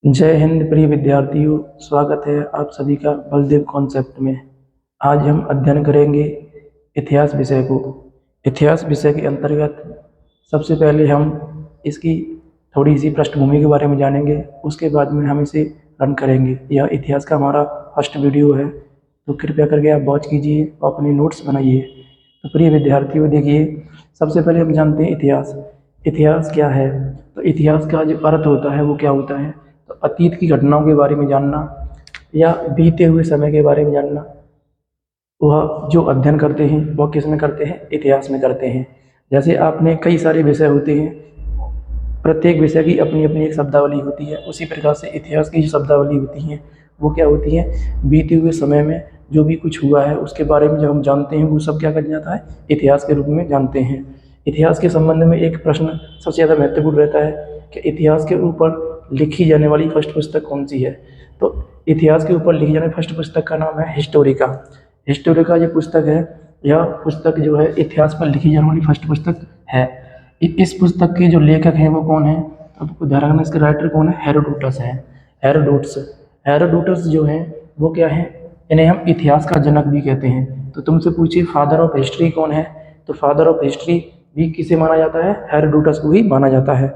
जय हिंद प्रिय विद्यार्थियों। स्वागत है आप सभी का बलदेव कॉन्सेप्ट में। आज हम अध्ययन करेंगे इतिहास विषय को। इतिहास विषय के अंतर्गत सबसे पहले हम इसकी थोड़ी सी पृष्ठभूमि के बारे में जानेंगे, उसके बाद में हम इसे रन करेंगे। यह इतिहास का हमारा फर्स्ट वीडियो है, तो कृपया करके आप वॉच कीजिए और अपने नोट्स बनाइए। तो प्रिय विद्यार्थियों देखिए, सबसे पहले हम जानते हैं इतिहास। इतिहास क्या है? तो इतिहास का जो अर्थ होता है वो क्या होता है? तो अतीत की घटनाओं के बारे में जानना या बीते हुए समय के बारे में जानना। वह जो अध्ययन करते हैं वह किस में करते हैं? इतिहास में करते हैं। जैसे आपने कई सारे विषय होते हैं, प्रत्येक विषय की अपनी अपनी एक शब्दावली होती है, उसी प्रकार से इतिहास की जो शब्दावली होती है वो क्या होती है? बीते हुए समय में जो भी कुछ हुआ है उसके बारे में जब हम जानते हैं वो सब क्या कर जाता है? इतिहास के रूप में जानते हैं। इतिहास के संबंध में एक प्रश्न सबसे ज़्यादा महत्वपूर्ण रहता है कि इतिहास के ऊपर लिखी जाने वाली फर्स्ट पुस्तक कौन सी है? तो इतिहास के ऊपर लिखी जाने वाली फर्स्ट पुस्तक का नाम है हिस्टोरिका। हिस्टोरिका जो पुस्तक है, यह पुस्तक जो है इतिहास पर लिखी जाने वाली फर्स्ट पुस्तक है। इस पुस्तक के जो लेखक हैं वो कौन है? आपको ध्यान रखना, इसके राइटर कौन है? हेरोडोटस है। हेरोडोटस हेरोडोटस जो है वो क्या है? इन्हें हम इतिहास का जनक भी कहते हैं। तो तुमसे पूछिए फादर ऑफ हिस्ट्री कौन है? तो फादर ऑफ हिस्ट्री भी किसे माना जाता है? हेरोडोटस को ही माना जाता है।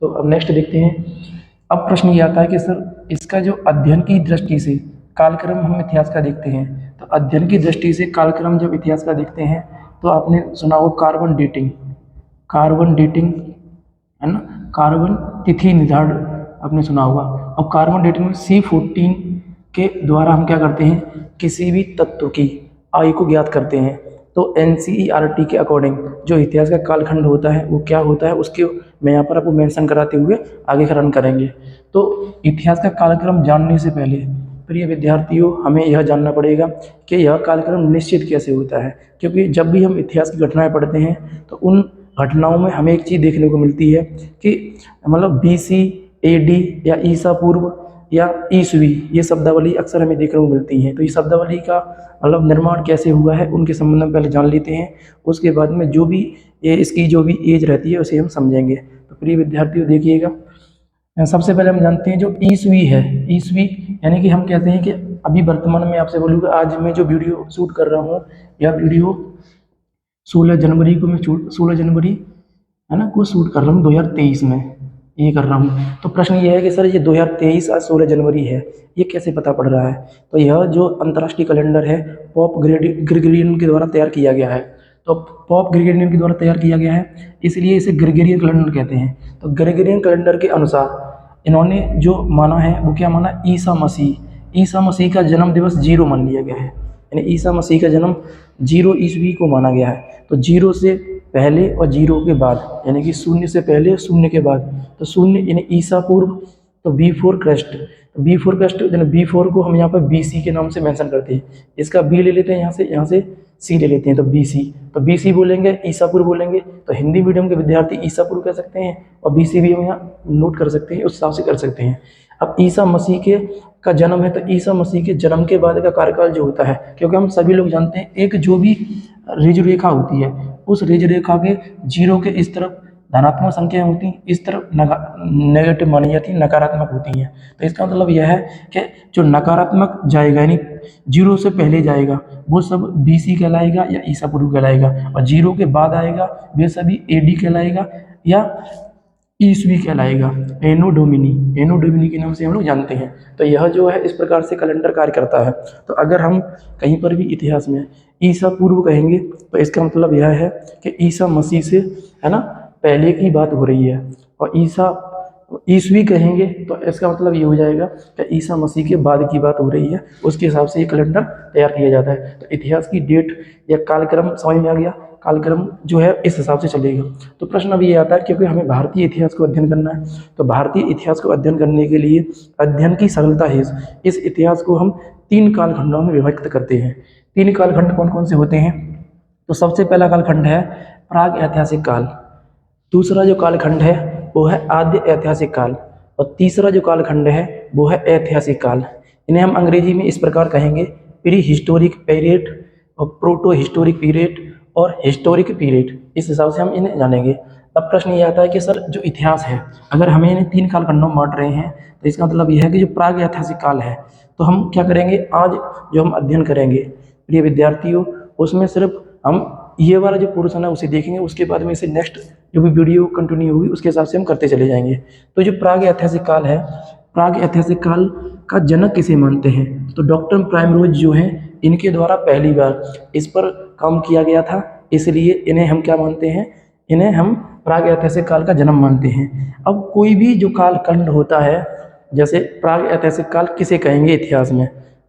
तो अब नेक्स्ट देखते हैं। अब प्रश्न ये आता है कि सर इसका जो अध्ययन की दृष्टि से कालक्रम हम इतिहास का देखते हैं, तो अध्ययन की दृष्टि से कालक्रम जब इतिहास का देखते हैं तो आपने सुना होगा कार्बन डेटिंग। कार्बन डेटिंग है ना, कार्बन तिथि निर्धारण आपने सुना होगा। अब कार्बन डेटिंग में C14 के द्वारा हम क्या करते हैं? किसी भी तत्व की आयु को ज्ञात करते हैं। तो NCERT के अकॉर्डिंग जो इतिहास का कालखंड होता है वो क्या होता है, उसके मैं यहाँ पर आपको मेंशन कराते हुए आगे का रन करेंगे। तो इतिहास का कालक्रम जानने से पहले प्रिय विद्यार्थियों हमें यह जानना पड़ेगा कि यह कालक्रम निश्चित कैसे होता है, क्योंकि जब भी हम इतिहास की घटनाएं पढ़ते हैं तो उन घटनाओं में हमें एक चीज़ देखने को मिलती है कि मतलब BC, AD या ईसा पूर्व या ईसवी, ये शब्दावली अक्सर हमें देखने को मिलती हैं। तो ये शब्दावली का मतलब निर्माण कैसे हुआ है उनके संबंध में पहले जान लेते हैं, उसके बाद में जो भी ये इसकी जो भी एज रहती है उसे हम समझेंगे। तो प्रिय विद्यार्थियों देखिएगा, सबसे पहले हम जानते हैं जो ईसवी है। ईसवी यानी कि हम कहते हैं कि अभी वर्तमान में आपसे बोलूँगा, आज मैं जो वीडियो शूट कर रहा हूँ यह वीडियो 16 जनवरी को मैं 16 जनवरी है ना को शूट कर रहा हूँ 2023 में ये कर रहा हूँ। तो प्रश्न ये है कि सर ये 2023 आज 16 जनवरी है, ये कैसे पता पड़ रहा है? तो यह जो अंतर्राष्ट्रीय कैलेंडर है पॉप ग्रेगोरियन के द्वारा तैयार किया गया है। तो पॉप ग्रेगोरियन के द्वारा तैयार किया गया है, इसलिए इसे ग्रेगोरियन कैलेंडर कहते हैं। तो ग्रेगोरियन कैलेंडर के अनुसार इन्होंने जो माना है वो क्या माना? ईसा मसीह। ईसा मसीह का जन्म दिवस 0 मान लिया गया है, यानी ईसा मसीह का जन्म 0 ईस्वी को माना गया है। तो 0 से पहले और 0 के बाद, यानी कि 0 से पहले 0 के बाद, तो 0 यानी ईसा पूर्व, तो बिफोर क्राइस्ट। तो बिफोर क्राइस्ट यानी B4 को हम यहाँ पर BC के नाम से मेंशन करते हैं। इसका B ले लेते हैं, यहाँ से C ले लेते हैं, तो BC। तो BC बोलेंगे, ईसा पूर्व बोलेंगे, तो हिंदी मीडियम के विद्यार्थी ईसा पूर्व कह सकते हैं और BC भी हम यहाँ नोट कर सकते हैं, उस हिसाब से कर सकते हैं। अब ईसा मसीह के का जन्म है, तो ईसा मसीह के जन्म के बाद का कार्यकाल जो होता है, क्योंकि हम सभी लोग जानते हैं एक जो भी ऋज रेखा होती है उस ऋज रेखा के 0 के इस तरफ धनात्मक संख्या होती हैं, इस तरफ नेगेटिव मानी जाती है, नकारात्मक होती हैं। तो इसका मतलब यह है कि जो नकारात्मक जाएगा यानी 0 से पहले जाएगा वो सब BC कहलाएगा या ईसा पूर्व कहलाएगा, और 0 के बाद आएगा वे सभी AD कहलाएगा या ईस्वी कहलाएगा। एनो डोमिनी के नाम से हम लोग जानते हैं। तो यह जो है इस प्रकार से कैलेंडर कार्य करता है। तो अगर हम कहीं पर भी इतिहास में ईसा पूर्व कहेंगे तो इसका मतलब यह है कि ईसा मसीह से है ना पहले की बात हो रही है, और ईस्वी कहेंगे तो इसका मतलब ये हो जाएगा कि ईसा मसीह के बाद की बात हो रही है, उसके हिसाब से ये कैलेंडर तैयार किया जाता है। तो इतिहास की डेट या कालक्रम समझ में आ गया, कालक्रम जो है इस हिसाब से चलेगा। तो प्रश्न अभी ये आता है, क्योंकि हमें भारतीय इतिहास को अध्ययन करना है, तो भारतीय इतिहास को अध्ययन करने के लिए अध्ययन की सरलता है इस इतिहास को हम 3 कालखंडों में विभक्त करते हैं। 3 कालखंड कौन कौन से होते हैं? तो सबसे पहला कालखंड है प्राग ऐतिहासिक काल, दूसरा जो कालखंड है वो है आद्य ऐतिहासिक काल, और तीसरा जो कालखंड है वो है ऐतिहासिक काल। इन्हें हम अंग्रेजी में इस प्रकार कहेंगे प्री हिस्टोरिक पीरियड और प्रोटो हिस्टोरिक पीरियड और हिस्टोरिक पीरियड, इस हिसाब से हम इन्हें जानेंगे। अब प्रश्न ये आता है कि सर जो इतिहास है, अगर हमें इन्हें 3 कालखंडों में बांट रहे हैं तो इसका मतलब यह है कि जो प्राग ऐतिहासिक काल है, तो हम क्या करेंगे, आज जो हम अध्ययन करेंगे प्रिय विद्यार्थियों, उसमें सिर्फ हम ये वाला जो पोर्शन है उसे देखेंगे, उसके बाद में इसे नेक्स्ट जो भी वीडियो कंटिन्यू होगी उसके हिसाब से हम करते चले जाएंगे। तो जो प्राग ऐतिहासिक काल है, प्राग ऐतिहासिक काल का जनक किसे मानते हैं, तो डॉक्टर प्राइमरोज जो हैं इनके द्वारा पहली बार इस पर काम किया गया था, इसलिए इन्हें हम क्या मानते हैं, इन्हें हम प्राग ऐतिहासिक काल का जन्म मानते हैं। अब कोई भी जो कालखंड होता है, जैसे प्राग ऐतिहासिक काल किसे कहेंगे इतिहास में,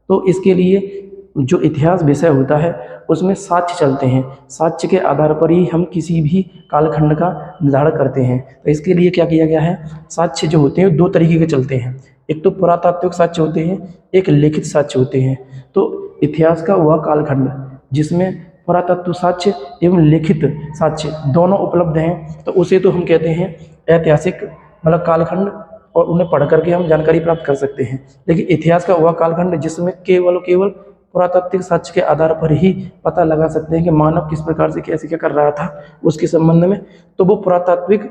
तो इसके लिए जो इतिहास विषय होता है उसमें साक्ष्य चलते हैं, साक्ष्य के आधार पर ही हम किसी भी कालखंड का निर्धारण करते हैं। तो इसके लिए क्या किया गया है, साक्ष्य जो होते हैं 2 तरीके के चलते हैं, एक तो पुरातात्विक साक्ष्य होते हैं, एक लिखित साक्ष्य होते हैं। तो इतिहास का वह कालखंड जिसमें पुरातत्व साक्ष्य एवं लिखित साक्ष्य दोनों उपलब्ध हैं, तो उसे तो हम कहते हैं ऐतिहासिक मतलब कालखंड, और उन्हें पढ़ करके हम जानकारी प्राप्त कर सकते हैं। लेकिन इतिहास का वह कालखंड जिसमें केवल पुरातात्विक साक्ष्य के आधार पर ही पता लगा सकते हैं कि मानव किस प्रकार से कैसे क्या कर रहा था उसके संबंध में, तो वो पुरातात्विक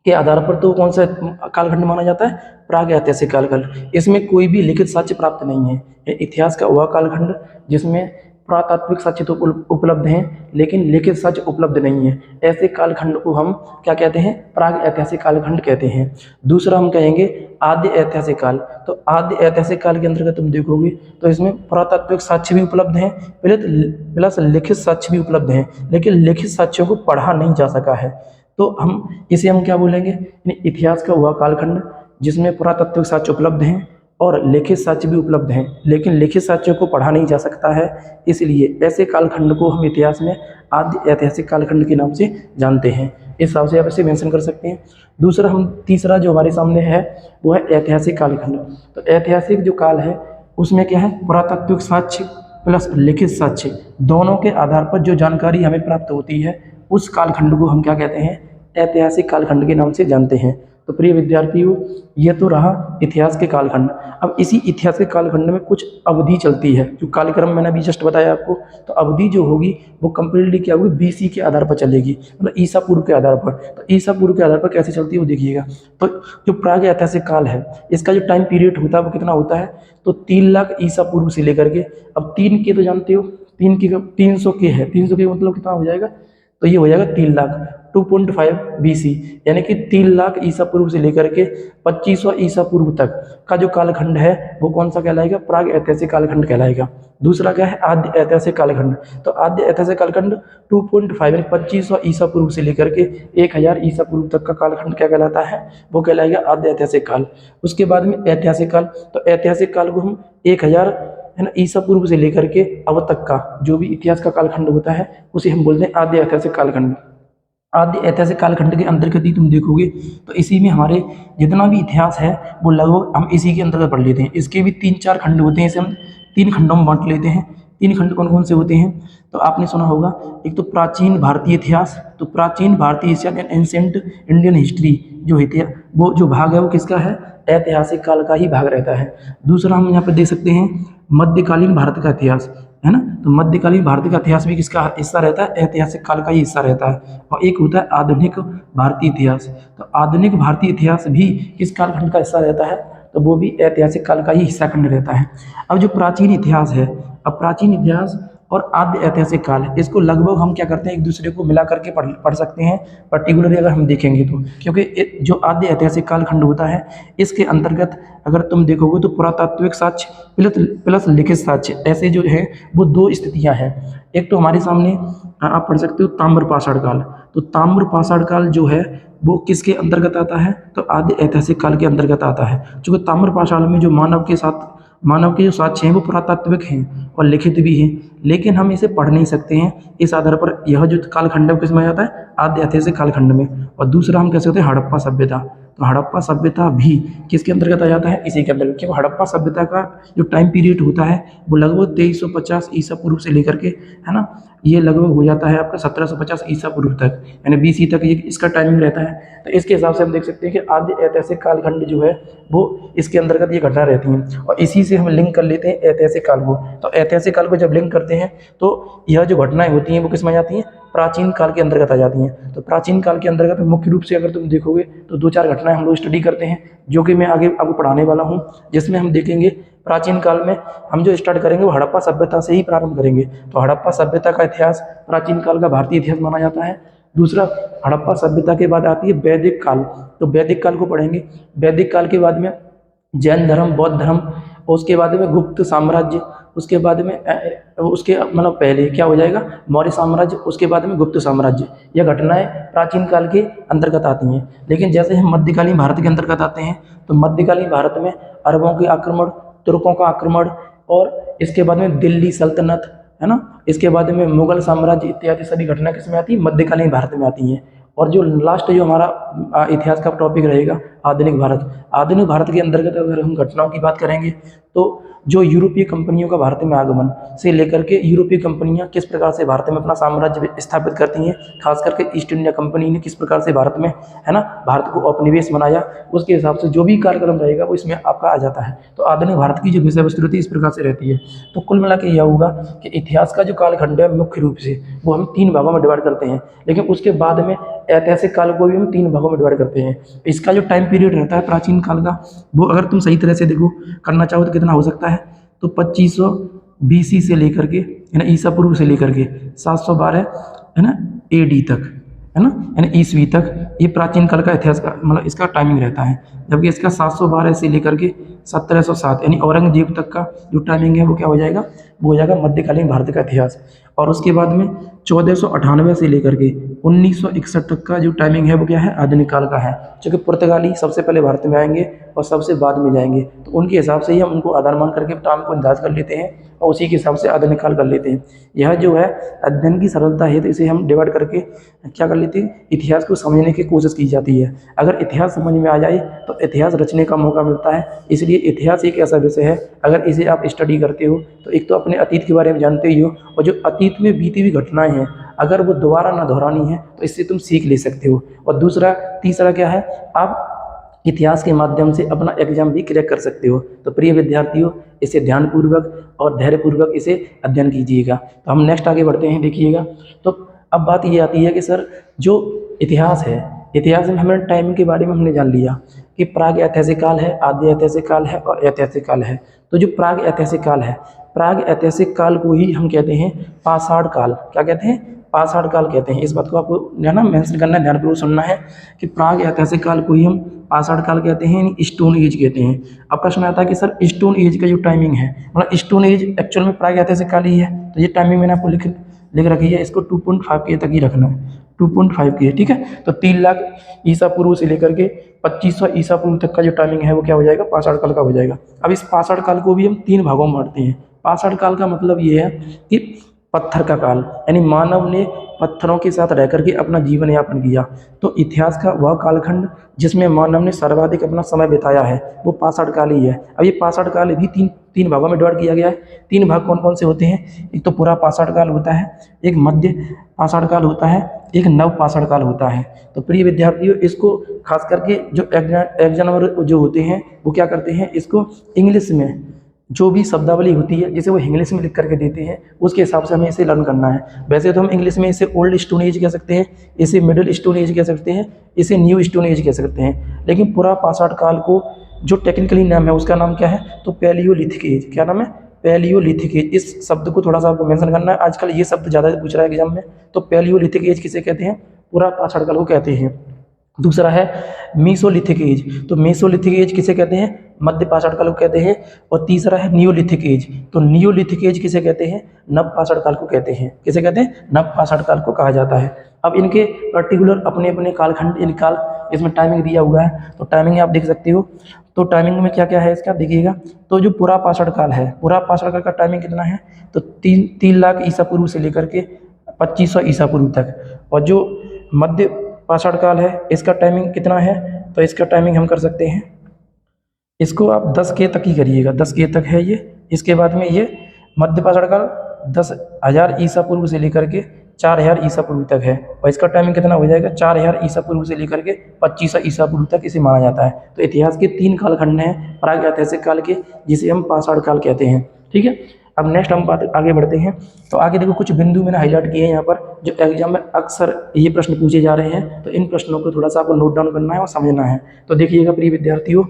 के आधार पर तो कौन सा कालखंड माना जाता है, प्राग ऐतिहासिक कालखंड। इसमें कोई भी लिखित साक्ष्य प्राप्त नहीं है। ये इतिहास का वह कालखंड जिसमें पुरातात्विक साक्ष्य तो उपलब्ध हैं लेकिन लिखित साक्ष्य उपलब्ध नहीं है, ऐसे कालखंड को हम क्या कहते हैं, प्राग ऐतिहासिक कालखंड कहते हैं। दूसरा हम कहेंगे आद्य ऐतिहासिक काल। तो आद्य ऐतिहासिक काल के अंतर्गत तुम देखोगे तो इसमें पुरातात्विक साक्ष्य भी उपलब्ध हैं, प्लस लिखित साक्ष्य भी उपलब्ध हैं, लेकिन लिखित साक्ष्यों को पढ़ा नहीं जा सका है। तो हम क्या बोलेंगे, इतिहास का वह कालखंड जिसमें पुरातात्विक साक्ष्य उपलब्ध हैं और लिखित साक्ष्य भी उपलब्ध हैं, लेकिन लिखित साक्ष्यों को पढ़ा नहीं जा सकता है, इसलिए ऐसे कालखंड को हम इतिहास में आद्य ऐतिहासिक कालखंड के नाम से जानते हैं। इस हिसाब से आप इसे मेंशन कर सकते हैं। दूसरा तीसरा जो हमारे सामने है वो है ऐतिहासिक कालखंड। तो ऐतिहासिक जो काल है उसमें क्या है, पुरातात्विक साक्ष्य प्लस लिखित साक्ष्य दोनों के आधार पर जो जानकारी हमें प्राप्त होती है उस कालखंड को हम क्या कहते हैं, ऐतिहासिक कालखंड के नाम से जानते हैं। तो प्रिय विद्यार्थियों, ये तो रहा इतिहास के कालखंड। अब इसी इतिहास के कालखंड में कुछ अवधि चलती है, जो कालक्रम मैंने अभी जस्ट बताया आपको, तो अवधि जो होगी वो कंप्लीटली क्या होगी, बीसी के आधार पर चलेगी, मतलब ईसा पूर्व के आधार पर। तो ईसा पूर्व के आधार पर कैसे चलती है वो देखिएगा। तो जो प्राग ऐतिहासिक काल है इसका जो टाइम पीरियड होता है वो कितना होता है, तो 3 लाख ईसा पूर्व से लेकर के, अब 3 के तो जानते हो, 300 के है, 300 के मतलब कितना हो जाएगा, तो ये हो जाएगा 3 लाख 2.5 BC, यानी कि 3 लाख ईसा पूर्व से लेकर के 2500 ईसा पूर्व तक का जो कालखंड है वो कौन सा कहलाएगा, प्राग ऐतिहासिक कालखंड कहलाएगा। दूसरा क्या है, आद्य ऐतिहासिक कालखंड। तो आद्य ऐतिहासिक कालखंड 2.5 यानी 2500 ईसा पूर्व से लेकर के 1000 ईसा पूर्व तक का कालखंड क्या कहलाता है, वो कहलाएगा आद्य ऐतिहासिक काल। उसके बाद में ऐतिहासिक काल। तो ऐतिहासिक काल को हम 1000 है ना ईसा पूर्व से लेकर के अब तक का जो भी इतिहास का कालखंड होता है उसे हम बोलते हैं आद्य ऐतिहासिक कालखंड। आद्य ऐतिहासिक कालखंड के अंतर्गत ही तुम देखोगे तो इसी में हमारे जितना भी इतिहास है वो लगभग हम इसी के अंतर्गत पढ़ लेते हैं। इसके भी 3-4 खंड होते हैं, इसे हम 3 खंडों में बांट लेते हैं। 3 खंड कौन कौन से होते हैं, तो आपने सुना होगा, एक तो प्राचीन भारतीय इतिहास। तो प्राचीन भारतीय इतिहास एंड एंशिएंट इंडियन हिस्ट्री जो इतिहास, वो जो भाग है वो किसका है, ऐतिहासिक काल का ही भाग रहता है। दूसरा हम यहाँ पर देख सकते हैं मध्यकालीन भारत का इतिहास, है ना, तो मध्यकालीन भारत का इतिहास भी किसका हिस्सा रहता है, ऐतिहासिक काल का ही हिस्सा रहता है। और एक होता है आधुनिक भारतीय इतिहास। तो आधुनिक भारतीय इतिहास भी किस कालखंड का हिस्सा रहता है, तो वो भी ऐतिहासिक काल का ही हिस्सा खंड रहता है। अब जो प्राचीन इतिहास है, अब प्राचीन इतिहास और आद्य ऐतिहासिक काल है, इसको लगभग हम क्या करते हैं, एक दूसरे को मिला करके पढ़ सकते हैं पर्टिकुलरली अगर हम देखेंगे तो, क्योंकि जो आद्य ऐतिहासिक काल खंड होता है इसके अंतर्गत अगर तुम देखोगे तो पुरातात्विक साक्ष्य प्लस लिखित साक्ष्य, ऐसे जो है वो 2 स्थितियां हैं। एक तो हमारे सामने आप पढ़ सकते हो ताम्र पाषाण काल। तो ताम्र पाषाण काल जो है वो किसके अंतर्गत आता है, तो आद्य ऐतिहासिक काल के अंतर्गत आता है। क्योंकि ताम्र पाषाण में जो मानव के जो साक्ष्य हैं वो पुरातात्विक हैं और लिखित भी हैं, लेकिन हम इसे पढ़ नहीं सकते हैं। इस आधार पर यह जो कालखंड है वो किसमें आता है, आद्य ऐतिहासिक कालखंड में। और दूसरा हम कह सकते हैं हड़प्पा सभ्यता। तो हड़प्पा सभ्यता भी किसके अंतर्गत आ जाता है, इसी के अंतर्गत, क्योंकि हड़प्पा सभ्यता का जो टाइम पीरियड होता है वो लगभग 2350 ईसा पूर्व से लेकर के, है ना, ये लगभग हो जाता है आपका 1750 ईसा पूर्व तक, यानी BC तक ये इसका टाइमिंग रहता है। तो इसके हिसाब से हम देख सकते हैं कि आदि ऐतिहासिक कालखंड जो है वो इसके अंतर्गत ये घटना रहती हैं, और इसी से हम लिंक कर लेते हैं ऐतिहासिक काल को। तो ऐतिहासिक काल को जब लिंक करते हैं तो यह जो घटनाएं होती हैं वो किस में आ जाती हैं, प्राचीन काल के अंतर्गत आ जाती हैं। तो प्राचीन काल के अंतर्गत मुख्य रूप से अगर तुम देखोगे तो 2-4 घटनाएं हम लोग स्टडी करते हैं, जो कि मैं आगे आपको पढ़ाने वाला हूँ, जिसमें हम देखेंगे प्राचीन काल में हम जो स्टार्ट करेंगे वो हड़प्पा सभ्यता से ही प्रारंभ करेंगे। तो हड़प्पा सभ्यता का इतिहास प्राचीन काल का भारतीय इतिहास माना जाता है। दूसरा, हड़प्पा सभ्यता के बाद आती है वैदिक काल, तो वैदिक काल को पढ़ेंगे। वैदिक काल के बाद में जैन धर्म, बौद्ध धर्म, उसके बाद में गुप्त साम्राज्य, उसके बाद में उसके मतलब पहले क्या हो जाएगा, मौर्य साम्राज्य, उसके बाद में गुप्त साम्राज्य। यह घटनाएं प्राचीन काल के अंतर्गत आती हैं। लेकिन जैसे हम मध्यकालीन भारत के अंतर्गत आते हैं तो मध्यकालीन भारत में अरबों के आक्रमण, तुर्कों का आक्रमण, और इसके बाद में दिल्ली सल्तनत, है ना, इसके बाद में मुगल साम्राज्य इत्यादि सभी घटनाएं किसमें आती है, मध्यकालीन भारत में आती हैं। और जो लास्ट जो हमारा इतिहास का टॉपिक रहेगा, आधुनिक भारत। आधुनिक भारत के अंतर्गत अगर हम घटनाओं की बात करेंगे तो जो यूरोपीय कंपनियों का भारत में आगमन से लेकर के यूरोपीय कंपनियां किस प्रकार से भारत में अपना साम्राज्य स्थापित करती हैं, खास करके ईस्ट इंडिया कंपनी ने किस प्रकार से भारत में, है ना, भारत को उपनिवेश बनाया, उसके हिसाब से जो भी कार्यक्रम रहेगा वो इसमें आपका आ जाता है। तो आधुनिक भारत की जो विषय वस्तु रहती है इस प्रकार से रहती है। तो कुल मिला के यह होगा कि इतिहास का जो कालखंड है मुख्य रूप से वो हम 3 भागों में डिवाइड करते हैं, लेकिन उसके बाद में ऐतिहासिक काल को भी हम 3 भागों में डिवाइड करते हैं। इसका जो टाइम पीरियड रहता है प्राचीन काल का, वो अगर तुम सही तरह से देखो करना चाहो तो कितना हो सकता है, तो 2500 BC से लेकर के, है ना, ईसा पूर्व से लेकर के 712, है ना, AD तक, है ना, यानी ईस्वी तक, ये प्राचीन काल का इतिहास का मतलब इसका टाइमिंग रहता है। जबकि इसका 712 से लेकर के 1707 यानी औरंगजेब तक का जो टाइमिंग है वो क्या हो जाएगा, वो हो जाएगा मध्यकालीन भारत का इतिहास। और उसके बाद में 1498 से लेकर के 1961 तक का जो टाइमिंग है वो क्या है, आधुनिक काल का है। क्योंकि पुर्तगाली सबसे पहले भारत में आएंगे और सबसे बाद में जाएंगे, तो उनके हिसाब से ही हम उनको आधार मान करके टाइम को अंदाज कर लेते हैं और उसी के हिसाब से आधुनिक काल कर लेते हैं। यह जो है अध्ययन की सरलता है, तो इसे हम डिवाइड करके क्या कर लेते हैं, इतिहास को समझने की कोशिश की जाती है। अगर इतिहास समझ में आ जाए तो इतिहास रचने का मौका मिलता है। इसलिए इतिहास एक ऐसा विषय है, अगर इसे आप स्टडी करते हो तो एक तो अपने अतीत के बारे में जानते ही हो, और जो अतीत में बीती हुई घटनाएं हैं अगर वो दोबारा ना दोहरानी है तो इससे तुम सीख ले सकते हो। और दूसरा, तीसरा क्या है, आप इतिहास के माध्यम से अपना एग्जाम भी क्रैक कर सकते हो। तो प्रिय विद्यार्थियों, इसे ध्यानपूर्वक और धैर्यपूर्वक इसे अध्ययन कीजिएगा। तो हम नेक्स्ट आगे बढ़ते हैं, देखिएगा। तो अब बात ये आती है कि सर जो इतिहास है, इतिहास में हमें टाइम के बारे में हमने जान लिया कि प्राग ऐतिहासिक काल है, आद्य ऐतिहासिक काल है और ऐतिहासिक काल है। तो जो प्राग ऐतिहासिक काल है, प्राग ऐतिहासिक काल को ही हम कहते हैं पाषाण काल। क्या कहते हैं, पाषाण काल कहते हैं। इस बात को आपको जो है ना मेंशन करना है, ध्यानपूर्वक सुनना है कि प्राग ऐतिहासिक काल को ही हम पाषाण काल कहते हैं, यानी स्टोन एज कहते हैं। अब प्रश्न आता है कि सर स्टोन एज का जो टाइमिंग है, मतलब स्टोन एज एक्चुअल में प्राग ऐतिहासिक काल ही है, तो ये टाइमिंग मैंने आपको लिख रखी है, इसको 2.5 के तक ही रखना है, 2.5 के, ठीक है। तो 3 लाख ईसा पूर्व से लेकर के 2500 ईसा पूर्व तक का जो टाइमिंग है वो क्या हो जाएगा, पाषाण काल का हो जाएगा। अब इस पाषाण काल को भी हम 3 भागों में बांटते हैं। पाषाण काल का मतलब ये है कि पत्थर का काल, यानी मानव ने पत्थरों के साथ रह करके अपना जीवन यापन किया। तो इतिहास का वह कालखंड जिसमें मानव ने सर्वाधिक अपना समय बिताया है वो पाषाण काल ही है। अब ये पाषाण काल भी तीन भागों में डिवाइड किया गया है। 3 भाग कौन कौन से होते हैं, एक तो पूरा पाषाण काल होता है, एक मध्य पाषाण काल होता है, एक नव पाषाण काल होता है। तो प्रिय विद्यार्थियों, इसको खास करके जो एग्जामिनर जो होते हैं वो क्या करते हैं, इसको इंग्लिश में जो भी शब्दावली होती है जिसे वो इंग्लिश में लिख करके देते हैं, उसके हिसाब से हमें इसे लर्न करना है। वैसे तो हम इंग्लिश में इसे ओल्ड स्टोन एज कह सकते हैं, इसे मिडिल स्टोन एज कह सकते हैं, इसे न्यू स्टोन एज कह सकते हैं। लेकिन पूरा पाषाण काल को जो टेक्निकली नाम है उसका नाम क्या है, तो पैलियोलिथिक एज। क्या नाम है, पैलियोलिथिक एज। इस शब्द को थोड़ा सा आपको मेंशन करना है, आजकल ये शब्द ज़्यादा पूछ रहा है एग्जाम में। तो पैलियोलिथिक एज किसे कहते हैं, पूरा पाषाण काल को कहते हैं। दूसरा है मीसोलिथिक एज। तो मीसोलिथिक एज किसे कहते हैं, मध्य पाषाण काल को कहते हैं। और तीसरा है नियोलिथिक एज। तो नियोलिथिक एज किसे कहते हैं, नव पाषाण काल को कहते हैं। किसे कहते हैं, नव पाषाण काल को कहा जाता है। अब इनके पर्टिकुलर अपने अपने कालखंड, इन काल इसमें टाइमिंग दिया हुआ है, तो टाइमिंग आप देख सकते हो। तो टाइमिंग में क्या क्या है इसका देखिएगा। तो जो पूरा पाषाण काल है, पूरा पाषाण काल का टाइमिंग कितना है, तो 3 लाख ईसा पूर्व से लेकर के 2500 ईसा पूर्व तक। और जो मध्य पाषाण काल है इसका टाइमिंग कितना है, तो इसका टाइमिंग हम कर सकते हैं, इसको आप 10 के तक ही करिएगा, 10 के तक है ये। इसके बाद में ये मध्य पाषाण काल 10,000 ईसा पूर्व से लेकर के 4,000 ईसा पूर्व तक है। और इसका टाइमिंग कितना हो जाएगा? 4,000 ईसा पूर्व से लेकर के 2500 ईसा पूर्व तक इसे माना जाता है। तो इतिहास के 3 कालखंड हैं प्रागैतिहासिक काल के, जिसे हम पाषाण काल कहते हैं। ठीक है, अब नेक्स्ट हम बात आगे बढ़ते हैं। तो आगे देखो कुछ बिंदु मैंने हाईलाइट किए हैं यहाँ पर, जो एग्जाम में अक्सर ये प्रश्न पूछे जा रहे हैं। तो इन प्रश्नों को थोड़ा सा आपको नोट डाउन करना है और समझना है। तो देखिएगा प्रिय विद्यार्थियों,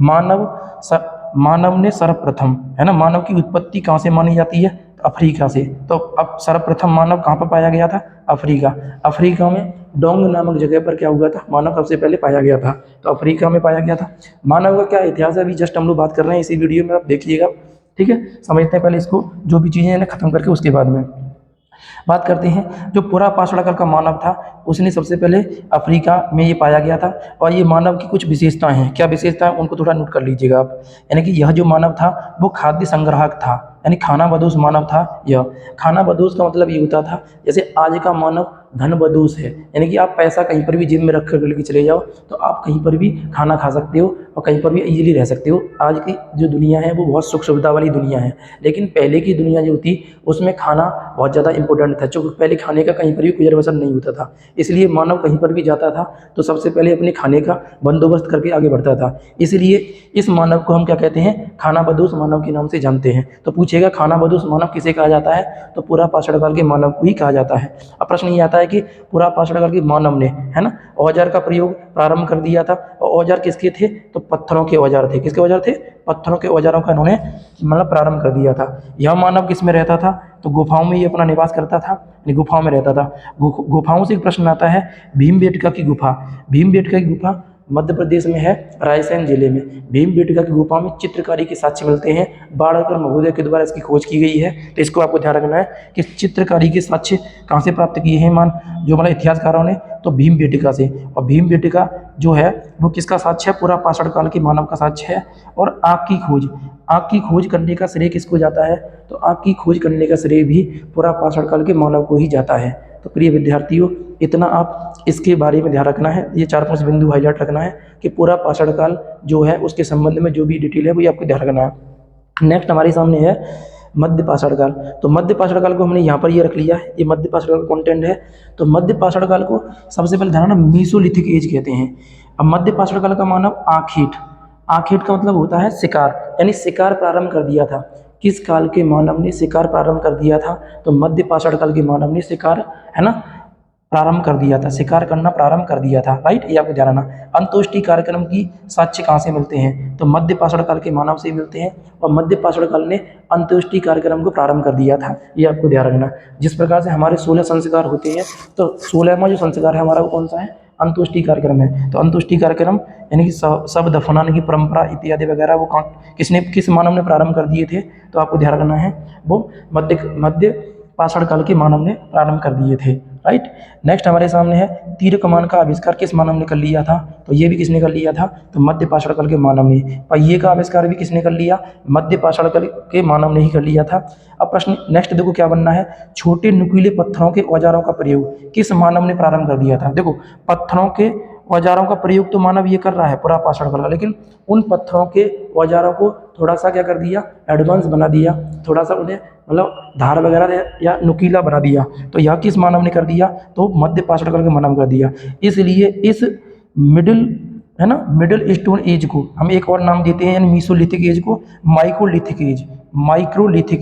मानव ने सर्वप्रथम, है ना, मानव की उत्पत्ति कहाँ से मानी जाती है? अफ्रीका से। तो अब सर्वप्रथम मानव कहाँ पर पाया गया था? अफ्रीका। अफ्रीका में डोंग नामक जगह पर क्या हुआ था? मानव सबसे पहले पाया गया था। तो अफ्रीका में पाया गया था। मानव का क्या इतिहास है अभी जस्ट हम लोग बात कर रहे हैं इसी वीडियो में, आप देखिएगा। ठीक है, समझते हैं पहले इसको, जो भी चीज़ें हैं खत्म करके उसके बाद में बात करते हैं। जो पूरा पाषाण काल का मानव था, उसने सबसे पहले अफ्रीका में ये पाया गया था। और ये मानव की कुछ विशेषताएं हैं। क्या विशेषताएं, उनको थोड़ा नोट कर लीजिएगा आप। यानी कि यह जो मानव था वो खाद्य संग्राहक था, यानी खाना बदोश मानव था। यह खाना बदोश का मतलब ये होता था, जैसे आज का मानव धन बदोश है, यानी कि आप पैसा कहीं पर भी जेब में रख कर लेके चले जाओ तो आप कहीं पर भी खाना खा सकते हो और कहीं पर भी इजीली रह सकते हो। आज की जो दुनिया है वो बहुत सुख सुविधा वाली दुनिया है, लेकिन पहले की दुनिया जो थी उसमें खाना बहुत ज़्यादा इंपॉर्टेंट था, क्योंकि पहले खाने का कहीं पर भी गुजर बसर नहीं होता था। इसलिए मानव कहीं पर भी जाता था तो सबसे पहले अपने खाने का बंदोबस्त करके आगे बढ़ता था। इसलिए इस मानव को हम क्या कहते हैं? खाना बदोश मानव के नाम से जानते हैं। तो पूछेगा खाना बदोश मानव किसे कहा जाता है? तो पूरा पाषाण काल के मानव को ही कहा जाता है। अब प्रश्न ये आता है कि पूरा पाषाण काल के मानव ने, है ना, औजार का प्रयोग प्रारंभ कर दिया था। और औजार किसके थे? तो पत्थरों के औजार थे। किसके औजार थे? पत्थरों के औजारों का इन्होंने मतलब प्रारंभ कर दिया था। यह मानव किस में रहता था? तो गुफाओं में ये अपना निवास करता था, गुफाओं में रहता था। गुफाओं से एक प्रश्न आता है, भीमबेटका की गुफा। भीमबेटका की गुफा मध्य प्रदेश में है, रायसेन जिले में। भीमबेटका की गुफा में चित्रकारी के साक्ष्य मिलते हैं। बाड़कर महोदय के द्वारा इसकी खोज की गई है। तो इसको आपको ध्यान रखना है कि चित्रकारी के साक्ष्य कहाँ से प्राप्त किए हैं जो मतलब इतिहासकारों ने? तो भीमबेटका से। और भीमबेटका जो है वो किसका साक्ष्य है? पूरा पाषाण काल के मानव का साक्ष्य है। और आग की खोज करने का श्रेय किसको जाता है? तो आग की खोज करने का श्रेय भी पूरा पाषाण काल के मानव को ही जाता है। तो प्रिय विद्यार्थियों, इतना आप इसके बारे में ध्यान रखना है, ये 4-5 बिंदु हाईलाइट रखना है कि पूरा पाषाण काल जो है उसके संबंध में जो भी डिटेल है वो आपको ध्यान रखना है। नेक्स्ट हमारे सामने है मध्य पाषाण काल। तो मध्य पाषाण काल को हमने यहाँ पर ये रख लिया है, ये मध्य पाषाण काल कंटेंट है। तो मध्य पाषाण काल को सबसे पहले ध्यान रखना मीसोलिथिक एज कहते हैं। अब मध्य पाषाण काल का मानव आखेट का मतलब होता है शिकार, यानी शिकार प्रारंभ कर दिया था। किस काल के मानव ने शिकार प्रारंभ कर दिया था? तो मध्य पाषाण काल के मानव ने शिकार, है ना, प्रारंभ कर दिया था, शिकार करना प्रारंभ कर दिया था। राइट, ये आपको ध्यान रखना। अंतोष्टि कार्यक्रम की साक्ष्य कहाँ से मिलते हैं? तो मध्य पाषाण काल के मानव से मिलते हैं। और मध्य पाषाण काल ने अंतोष्टि कार्यक्रम को प्रारंभ कर दिया था, ये आपको ध्यान रखना। जिस प्रकार से हमारे 16 संस्कार होते हैं, तो 16वां जो संस्कार है हमारा वो कौन सा है? अंतोष्टि कार्यक्रम है। तो अंतोष्टि कार्यक्रम यानी कि सब दफनाने की परंपरा इत्यादि वगैरह वो किस मानव ने प्रारंभ कर दिए थे? तो आपको ध्यान रखना है वो मध्य पाषाण काल के मानव ने प्रारंभ कर दिए थे। राइट, नेक्स्ट हमारे सामने है तीर कमान का आविष्कार किस मानव ने कर लिया था? तो ये भी किसने कर लिया था? तो मध्य पाषाण काल के मानव ने। पहिए का आविष्कार भी किसने कर लिया? मध्य पाषाण काल के मानव ने ही कर लिया था। अब प्रश्न नेक्स्ट देखो क्या बनना है, छोटे नुकीले पत्थरों के औजारों का प्रयोग किस मानव ने प्रारंभ कर दिया था? देखो, पत्थरों के औजारों का प्रयोग तो मानव ये कर रहा है पूरा पाषाण काल, लेकिन उन पत्थरों के औजारों को थोड़ा सा क्या कर दिया? एडवांस बना दिया, थोड़ा सा उन्हें मतलब धार वगैरह या नुकीला बना दिया। तो यह किस मानव ने कर दिया? तो मध्य पाषाण काल के मानव कर दिया। इसलिए इस मिडिल, है ना, मिडिल स्टोन एज को हम एक और नाम देते हैं, यानी मीसोलिथिक एज को माइक्रोलिथिक एज। माइक्रोलिथिक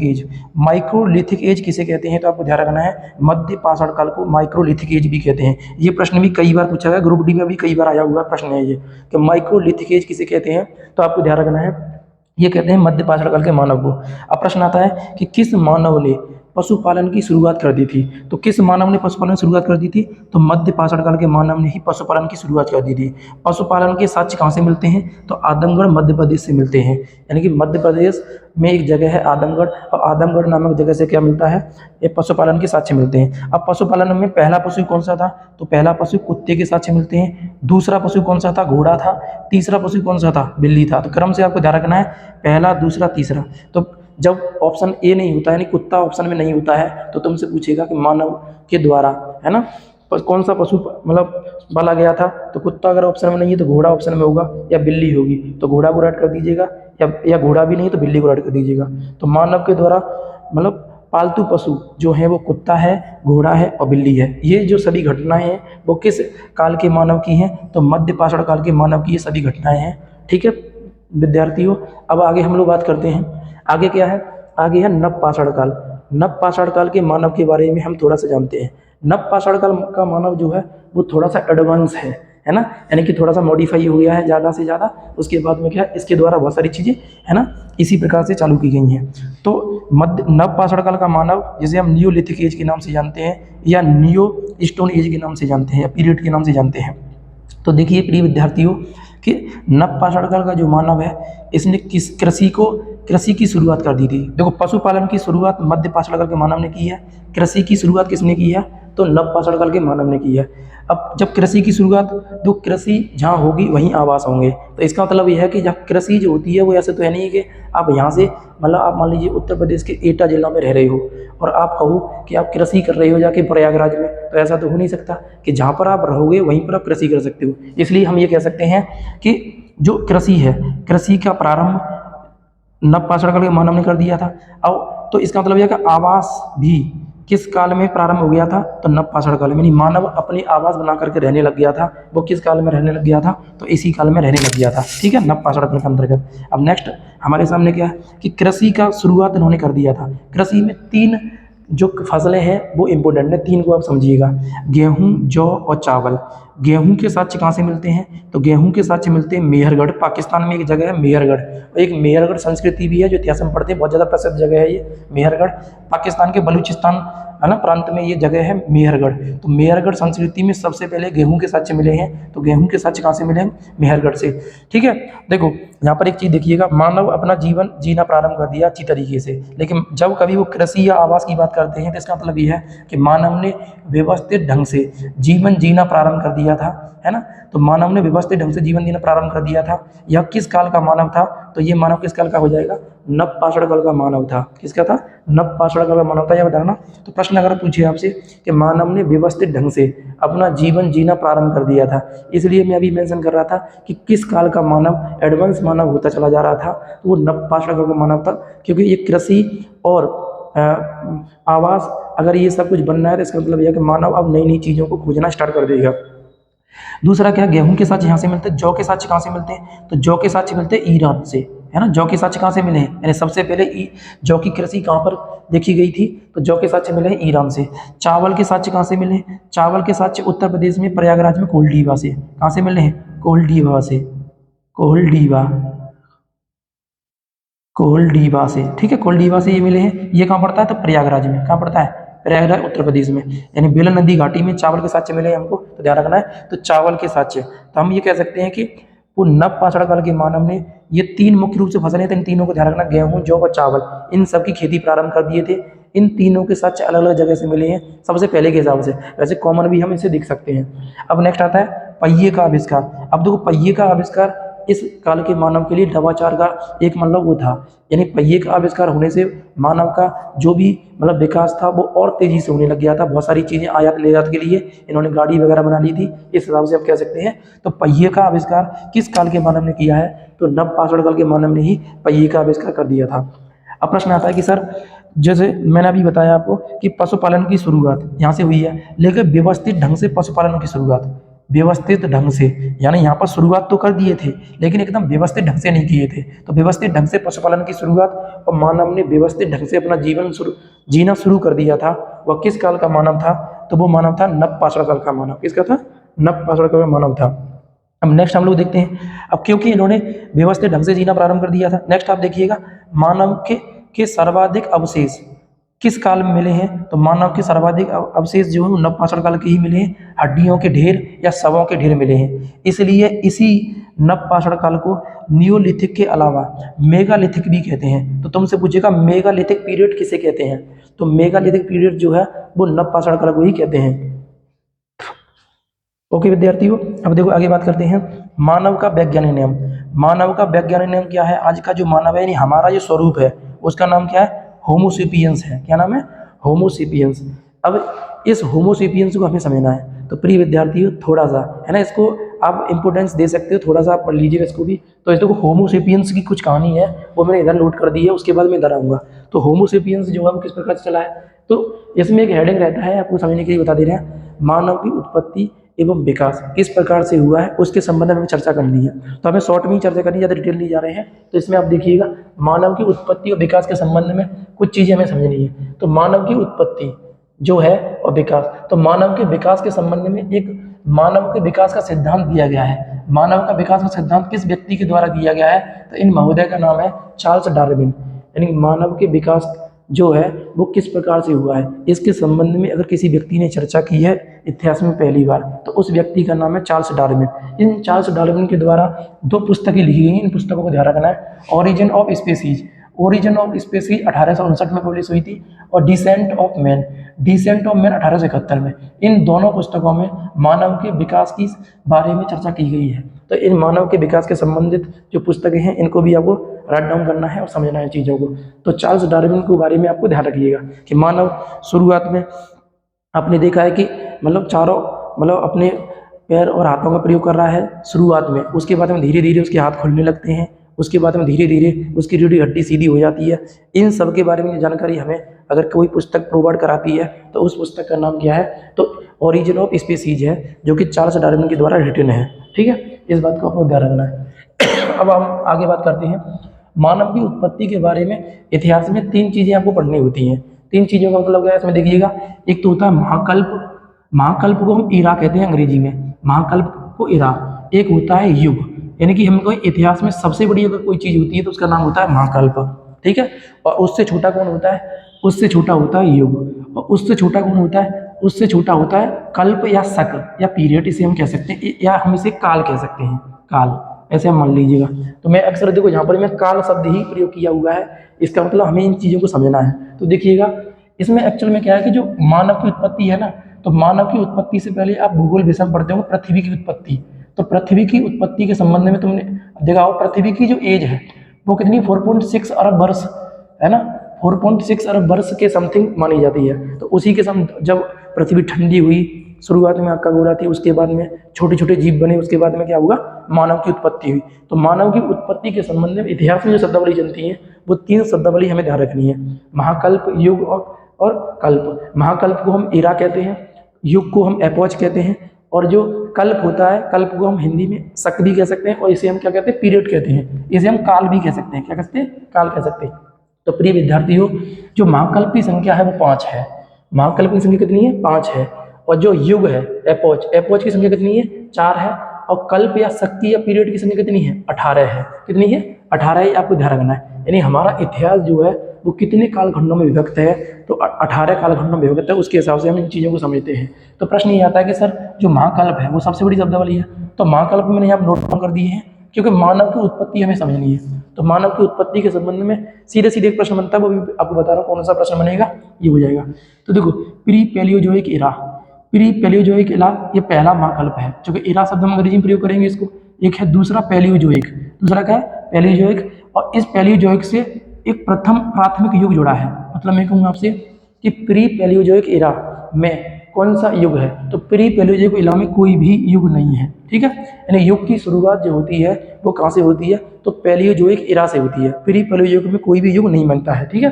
एज किसे कहते हैं? तो आपको ध्यान रखना है मध्य पाषाण काल को माइक्रोलिथिक एज भी कहते हैं। ये प्रश्न भी कई बार पूछा गया, ग्रुप डी में भी कई बार आया हुआ प्रश्न है ये कि माइक्रोलिथिक एज किसे कहते हैं? तो आपको ध्यान रखना है ये कहते हैं मध्य पाषाण काल के मानव को। अब प्रश्न आता है कि किस मानव ने पशुपालन की शुरुआत कर दी थी? तो किस मानव ने पशुपालन की शुरुआत कर दी थी? तो मध्य पाषाण काल के मानव ने ही पशुपालन की शुरुआत कर दी थी। पशुपालन के साक्ष्य कहाँ से मिलते हैं? तो आदमगढ़ मध्य प्रदेश से मिलते हैं। यानी कि मध्य प्रदेश में एक जगह है आदमगढ़, और आदमगढ़ नामक जगह से क्या मिलता है? ये पशुपालन के साक्ष्य मिलते हैं। अब पशुपालन में पहला पशु कौन सा था? तो पहला पशु कुत्ते के साक्ष्य मिलते हैं। दूसरा पशु कौन सा था? घोड़ा था। तीसरा पशु कौन सा था? बिल्ली था। तो क्रम से आपको ध्यान रखना है, पहला, दूसरा, तीसरा। तो जब ऑप्शन ए नहीं होता है, यानी कुत्ता ऑप्शन में नहीं होता है, तो तुमसे पूछेगा कि मानव के द्वारा, है ना, कौन सा पशु मतलब पाला गया था? तो कुत्ता अगर ऑप्शन में नहीं है तो घोड़ा ऑप्शन में होगा, या बिल्ली होगी। तो घोड़ा को रद्द कर दीजिएगा, या घोड़ा भी नहीं तो बिल्ली को रद्द कर दीजिएगा। तो मानव के द्वारा मतलब पालतू पशु जो है वो कुत्ता है, घोड़ा है और बिल्ली है। ये जो सभी घटनाएं हैं वो किस काल के मानव की हैं? तो मध्य पाषाण काल के मानव की ये सभी घटनाएं हैं। ठीक है विद्यार्थियों, अब आगे हम लोग बात करते हैं। आगे क्या है? आगे है नव पाषाण काल। नव पाषाण काल के मानव के बारे में हम थोड़ा सा जानते हैं। नव पाषाण काल का मानव जो है वो थोड़ा सा एडवांस है ना, यानी कि थोड़ा सा मॉडिफाई हो गया है ज़्यादा से ज़्यादा। उसके बाद में क्या है, इसके द्वारा बहुत सारी चीज़ें है ना इसी प्रकार से चालू की गई हैं। तो मध्य नव पाषाण काल का मानव जिसे हम नियोलिथिक एज के नाम से जानते हैं या नियो स्टोन एज के नाम से जानते हैं या पीरियड के नाम से जानते हैं। तो देखिए प्रिय विद्यार्थियों कि नव पाषाण काल का जो मानव है इसने कृषि की शुरुआत कर दी थी। देखो पशुपालन की शुरुआत मध्य पाषाण काल के मानव ने की है, कृषि की शुरुआत किसने की है? तो नव पाषाण काल के मानव ने की है। अब जब कृषि की शुरुआत, तो कृषि जहाँ होगी वहीं आवास होंगे। तो इसका मतलब यह है कि जब कृषि जो होती है वो ऐसे तो है नहीं कि आप यहाँ से मतलब आप मान लीजिए उत्तर प्रदेश के एटा जिला में रह रहे हो और आप कहो कि आप कृषि कर रहे हो जाके प्रयागराज में, तो ऐसा तो हो नहीं सकता कि जहाँ पर आप रहोगे वहीं पर आप कृषि कर सकते हो। इसलिए हम ये कह सकते हैं कि जो कृषि है, कृषि का प्रारंभ नव पाषाण काल के मानव ने कर दिया था। अब तो इसका मतलब यह कि आवास भी किस काल में प्रारंभ हो गया था? तो नव पाषाण काल में। यानी मानव अपने आवास बना करके रहने लग गया था। वो किस काल में रहने लग गया था? तो इसी काल में रहने लग गया था। ठीक है, नव पाषाण काल के अंतर्गत। अब नेक्स्ट हमारे सामने क्या है कि कृषि का शुरुआत इन्होंने कर दिया था। कृषि में 3 जो फसलें हैं वो इम्पोर्टेंट है, 3 को आप समझिएगा, गेहूं, जौ और चावल। गेहूं के साक्ष्य कहाँ से मिलते हैं? तो गेहूं के साक्ष्य मिलते हैं मेहरगढ़, पाकिस्तान में एक जगह है मेहरगढ़। और एक मेहरगढ़ संस्कृति भी है जो इतिहास में पढ़ते हैं, बहुत ज़्यादा प्रसिद्ध जगह है ये मेहरगढ़। पाकिस्तान के बलूचिस्तान है ना प्रांत में ये जगह है मेहरगढ़। तो मेहरगढ़ संस्कृति में सबसे पहले गेहूं के साक्ष्य मिले हैं। तो गेहूं के साक्ष्य कहाँ से मिले हैं? मेहरगढ़ से। ठीक है, देखो यहाँ पर एक चीज़ देखिएगा, मानव अपना जीवन जीना प्रारंभ कर दिया अच्छी तरीके से, लेकिन जब कभी वो कृषि या आवास की बात करते हैं तो इसका मतलब ये है कि मानव ने व्यवस्थित ढंग से जीवन जीना प्रारंभ कर दिया था, है ना। तो मानव ने व्यवस्थित ढंग से जीवन जीना प्रारंभ कर दिया था। यह किस काल का मानव था? तो ये मानव किस काल का हो जाएगा? नव पाषाण काल का मानव था। किसका था? नव पाषाण काल का मानव था, यह बताना। तो प्रश्न अगर पूछे आपसे कि मानव ने व्यवस्थित ढंग से अपना जीवन जीना प्रारंभ कर दिया था, इसलिए मैं अभी मेंशन कर रहा था कि किस काल का मानव एडवांस मानव होता चला जा रहा था, तो वो नव पाषाण काल का मानव था। क्योंकि ये कृषि और आवास अगर ये सब कुछ बनना है तो इसका मतलब यह है कि मानव अब नई नई चीज़ों को खोजना स्टार्ट कर देगा। दूसरा क्या, गेहूं के साक्ष्य यहाँ से मिलते हैं। जौ के साक्ष्य कहाँ से मिलते हैं? तो जौ के साक्ष्य मिलते हैं ईरान से, है ना। जौ के साक्ष्य कहाँ से मिले हैं? यानी सबसे पहले जौ की कृषि कहाँ पर देखी गई थी? तो जौ के साक्ष्य मिले हैं ईरान से। चावल के साक्ष्य कहाँ से मिले हैं? चावल के साक्ष्य उत्तर प्रदेश में प्रयागराज में कोल्डीवा से। कहाँ से मिले हैं? कोल्डीवा से। कोल्डीवा कोल्डीवा से, ठीक है, कोल्डीवा से ये मिले हैं। ये कहाँ पड़ता है? तो प्रयागराज में। कहाँ पड़ता है? प्रयागराज उत्तर प्रदेश में। यानी बेलन नदी घाटी में चावल के साक्ष्य मिले हैं हमको, तो ध्यान रखना है। तो चावल के साक्ष्य, तो हम ये कह सकते हैं कि वो नव पाषाण काल के मानव ने ये 3 मुख्य रूप से फसलें थे, इन तीनों को ध्यान रखना, गेहूं, जौ और चावल, इन सब की खेती प्रारंभ कर दिए थे। इन तीनों के साक्ष्य अलग अलग जगह से मिले हैं सबसे पहले के हिसाब से, वैसे कॉमन भी हम इसे देख सकते हैं। अब नेक्स्ट आता है पहिए का आविष्कार। अब देखो पहिए का आविष्कार इस काल के मानव के लिए नवाचार का एक मतलब वो था, यानी पहिए का आविष्कार होने से मानव का जो भी मतलब विकास था वो और तेजी से होने लग गया था। बहुत सारी चीज़ें आयात निर्यात के लिए इन्होंने गाड़ी वगैरह बना ली थी, इस हिसाब से आप कह सकते हैं। तो पहिए का आविष्कार किस काल के मानव ने किया है? तो नव पाषाण काल के मानव ने ही पहिए का आविष्कार कर दिया था। अब प्रश्न आता है कि सर जैसे मैंने अभी बताया आपको कि पशुपालन की शुरुआत यहाँ से हुई है, लेकिन व्यवस्थित ढंग से पशुपालन की शुरुआत, व्यवस्थित ढंग से, यानी यहाँ पर शुरुआत तो कर दिए थे लेकिन एकदम व्यवस्थित ढंग से नहीं किए थे। तो व्यवस्थित ढंग से पशुपालन की शुरुआत और मानव ने व्यवस्थित ढंग से अपना जीवन जीना शुरू कर दिया था। वह किस काल का मानव था? तो वो मानव था नव पाषाण काल का मानव। किसका था? नव पाषाण काल का मानव था। अब नेक्स्ट हम लोग देखते हैं, अब क्योंकि इन्होंने व्यवस्थित ढंग से जीना प्रारंभ कर दिया था, नेक्स्ट आप देखिएगा मानव के सर्वाधिक अवशेष किस काल में मिले हैं? तो मानव के सर्वाधिक अवशेष जो है वो नव पाषाण काल के ही मिले हैं। हड्डियों के ढेर या शवों के ढेर मिले हैं, इसलिए इसी नव पाषाण काल को नियोलिथिक के अलावा मेगालिथिक भी कहते हैं। तो तुमसे पूछेगा मेगालिथिक पीरियड किसे कहते हैं? तो मेगालिथिक पीरियड जो है वो नव पाषाण काल को ही कहते हैं। ओके विद्यार्थियों, अब देखो आगे बात करते हैं मानव का वैज्ञानिक नियम। मानव का वैज्ञानिक नियम क्या है? आज का जो मानव है यानी हमारा जो स्वरूप है उसका नाम क्या है? होमोसेपियंस है। क्या नाम है? होमोसेपियंस। अब इस होमोसेपियंस को हमें समझना है, तो प्रिय विद्यार्थियों थोड़ा सा है ना इसको आप इंपोर्टेंस दे सकते हो, थोड़ा सा आप पढ़ लीजिएगा इसको भी। तो इस देखो होमोसेपियंस की कुछ कहानी है, वो मैंने इधर नोट कर दी है, उसके बाद मैं इधर आऊँगा। तो होमोसेपियंस जो है वो किस प्रकार से चला है, तो इसमें एक हेडिंग रहता है, आपको समझने के लिए बता दे रहे हैं, मानव की उत्पत्ति एवं विकास किस प्रकार से हुआ है उसके संबंध में हमें चर्चा करनी है। तो हमें शॉर्ट में ही चर्चा करनी है, ज़्यादा डिटेल नहीं जा रहे हैं। तो इसमें आप देखिएगा मानव की उत्पत्ति और विकास के संबंध में कुछ चीज़ें हमें समझनी है। तो मानव की उत्पत्ति जो है और विकास, तो मानव के विकास के संबंध में एक मानव के विकास का सिद्धांत दिया गया है। मानव का विकास का सिद्धांत किस व्यक्ति के द्वारा दिया गया है, तो इन महोदय का नाम है चार्ल्स डार्विन। यानी मानव के विकास जो है वो किस प्रकार से हुआ है, इसके संबंध में अगर किसी व्यक्ति ने चर्चा की है इतिहास में पहली बार, तो उस व्यक्ति का नाम है चार्ल्स डार्विन। इन चार्ल्स डार्विन के द्वारा 2 पुस्तकें लिखी गई, इन पुस्तकों को ध्यान रखना है। Origin of species, origin of species 1859 में पब्लिश हुई थी, और descent of man, descent of man 1871 में। इन दोनों पुस्तकों में मानव के विकास की बारे में चर्चा की गई है। तो इन मानव के विकास के संबंधित जो पुस्तकें हैं इनको भी आपको राइट डाउन करना है और समझना है चीज़ों को। तो चार्ल्स डार्विन के बारे में आपको ध्यान रखिएगा कि मानव शुरुआत में आपने देखा है कि मतलब चारों मतलब अपने पैर और हाथों का प्रयोग कर रहा है शुरुआत में, उसके बाद में धीरे धीरे उसके हाथ खुलने लगते हैं, उसके बाद में धीरे धीरे उसकी रीढ़ की हड्डी सीधी हो जाती है। इन सब के बारे में जानकारी हमें अगर कोई पुस्तक प्रोवाइड कराती है तो उस पुस्तक का नाम क्या है, तो ओरिजिन ऑफ स्पीसीज है, जो कि चार्ल्स डार्विन के द्वारा रिटन है। ठीक है, इस बात को आपको ध्यान रखना है। अब हम आगे बात करते हैं मानव की उत्पत्ति के बारे में। इतिहास में 3 चीज़ें आपको पढ़नी होती हैं। 3 चीज़ों का मतलब क्या है इसमें देखिएगा। एक तो होता है महाकल्प, महाकल्प को हम इरा कहते हैं अंग्रेजी में, महाकल्प को इरा। एक होता है युग, यानी कि हमको इतिहास में सबसे बड़ी अगर कोई चीज़ होती है तो उसका नाम होता है महाकल्प। ठीक है, और उससे छोटा कौन होता है, उससे छोटा होता है युग, और उससे छोटा कौन होता है, उससे छोटा होता है कल्प या शक या पीरियड, इसे हम कह सकते हैं, या हम इसे काल कह सकते हैं, काल, ऐसे हम मान लीजिएगा। तो मैं अक्सर देखो यहाँ पर मैं काल शब्द ही प्रयोग किया हुआ है, इसका मतलब हमें इन चीज़ों को समझना है। तो देखिएगा इसमें एक्चुअल में क्या है कि जो मानव की उत्पत्ति है ना, तो मानव की उत्पत्ति से पहले आप भूगोल विषय में पढ़ते हो पृथ्वी की उत्पत्ति। तो पृथ्वी की उत्पत्ति के संबंध में तुमने देखा हो पृथ्वी की जो एज है वो कितनी 4.6 अरब वर्ष है ना, 4.6 अरब वर्ष के समथिंग मानी जाती है। तो उसी के सम जब पृथ्वी ठंडी हुई, शुरुआत में आग का गोला थी, उसके बाद में छोटे छोटे जीव बने, उसके बाद में क्या हुआ, मानव की उत्पत्ति हुई। तो मानव की उत्पत्ति के संबंध में इतिहास में जो शब्दावली जनती है वो 3 शब्दावली हमें ध्यान रखनी है, महाकल्प, युग और कल्प। महाकल्प को हम इरा कहते हैं, युग को हम एपोच कहते हैं, और जो कल्प होता है, कल्प को हम हिंदी में शक भी कह सकते हैं, और इसे हम क्या कहते हैं, पीरियड कहते हैं, इसे हम काल भी कह सकते हैं। क्या कहते हैं, काल कह सकते हैं। तो प्रिय विद्यार्थियों, जो महाकल्प की संख्या है वो 5 है। महाकल्प की संख्या कितनी है, 5 है। और जो युग है एपोच, एपोच की संख्या कितनी है, 4 है। और कल्प या शक्ति या पीरियड की संख्या कितनी है, 18 है। कितनी है, 18 ही आपको ध्यान रखना है। यानी हमारा इतिहास जो है वो कितने कालखंडों में विभक्त है, तो 18 कालखंडों में विभक्त है, उसके हिसाब से हम इन चीज़ों को समझते हैं। तो प्रश्न ये आता है कि सर जो महाकल्प है वो सबसे बड़ी शब्दावली है, तो महाकल्प मैंने यहाँ नोट डाउन कर दिए हैं क्योंकि मानव की उत्पत्ति हमें समझनी है। तो मानव की उत्पत्ति के संबंध में सीधे सीधे एक प्रश्न बनता है, वो भी आपको बता रहा हूँ कौन सा प्रश्न बनेगा, ये हो जाएगा। तो देखो प्री पैलियोजोइक इरा, प्री पैलियोजोइक इरा ये पहला महाकल्प है, जो कि इरा शब्द हम अंग्रेजी में प्रयोग करेंगे इसको। एक है दूसरा पैलियोजोइक, दूसरा क्या है, पैलियोजोइक। और इस पैलियोजोइक से एक प्रथम प्राथमिक युग जुड़ा है। मतलब मैं कहूँगा आपसे कि प्री पैलियोजोइक इरा में कौन सा युग है, तो प्री पैलियोजोइक इरा में कोई भी युग नहीं है। ठीक है, यानी युग की शुरुआत जो होती है वो कहाँ से होती है, तो पैलियोजोइक इरा से होती है। प्री पैलियोजोइक में कोई भी युग नहीं बनता है। ठीक है,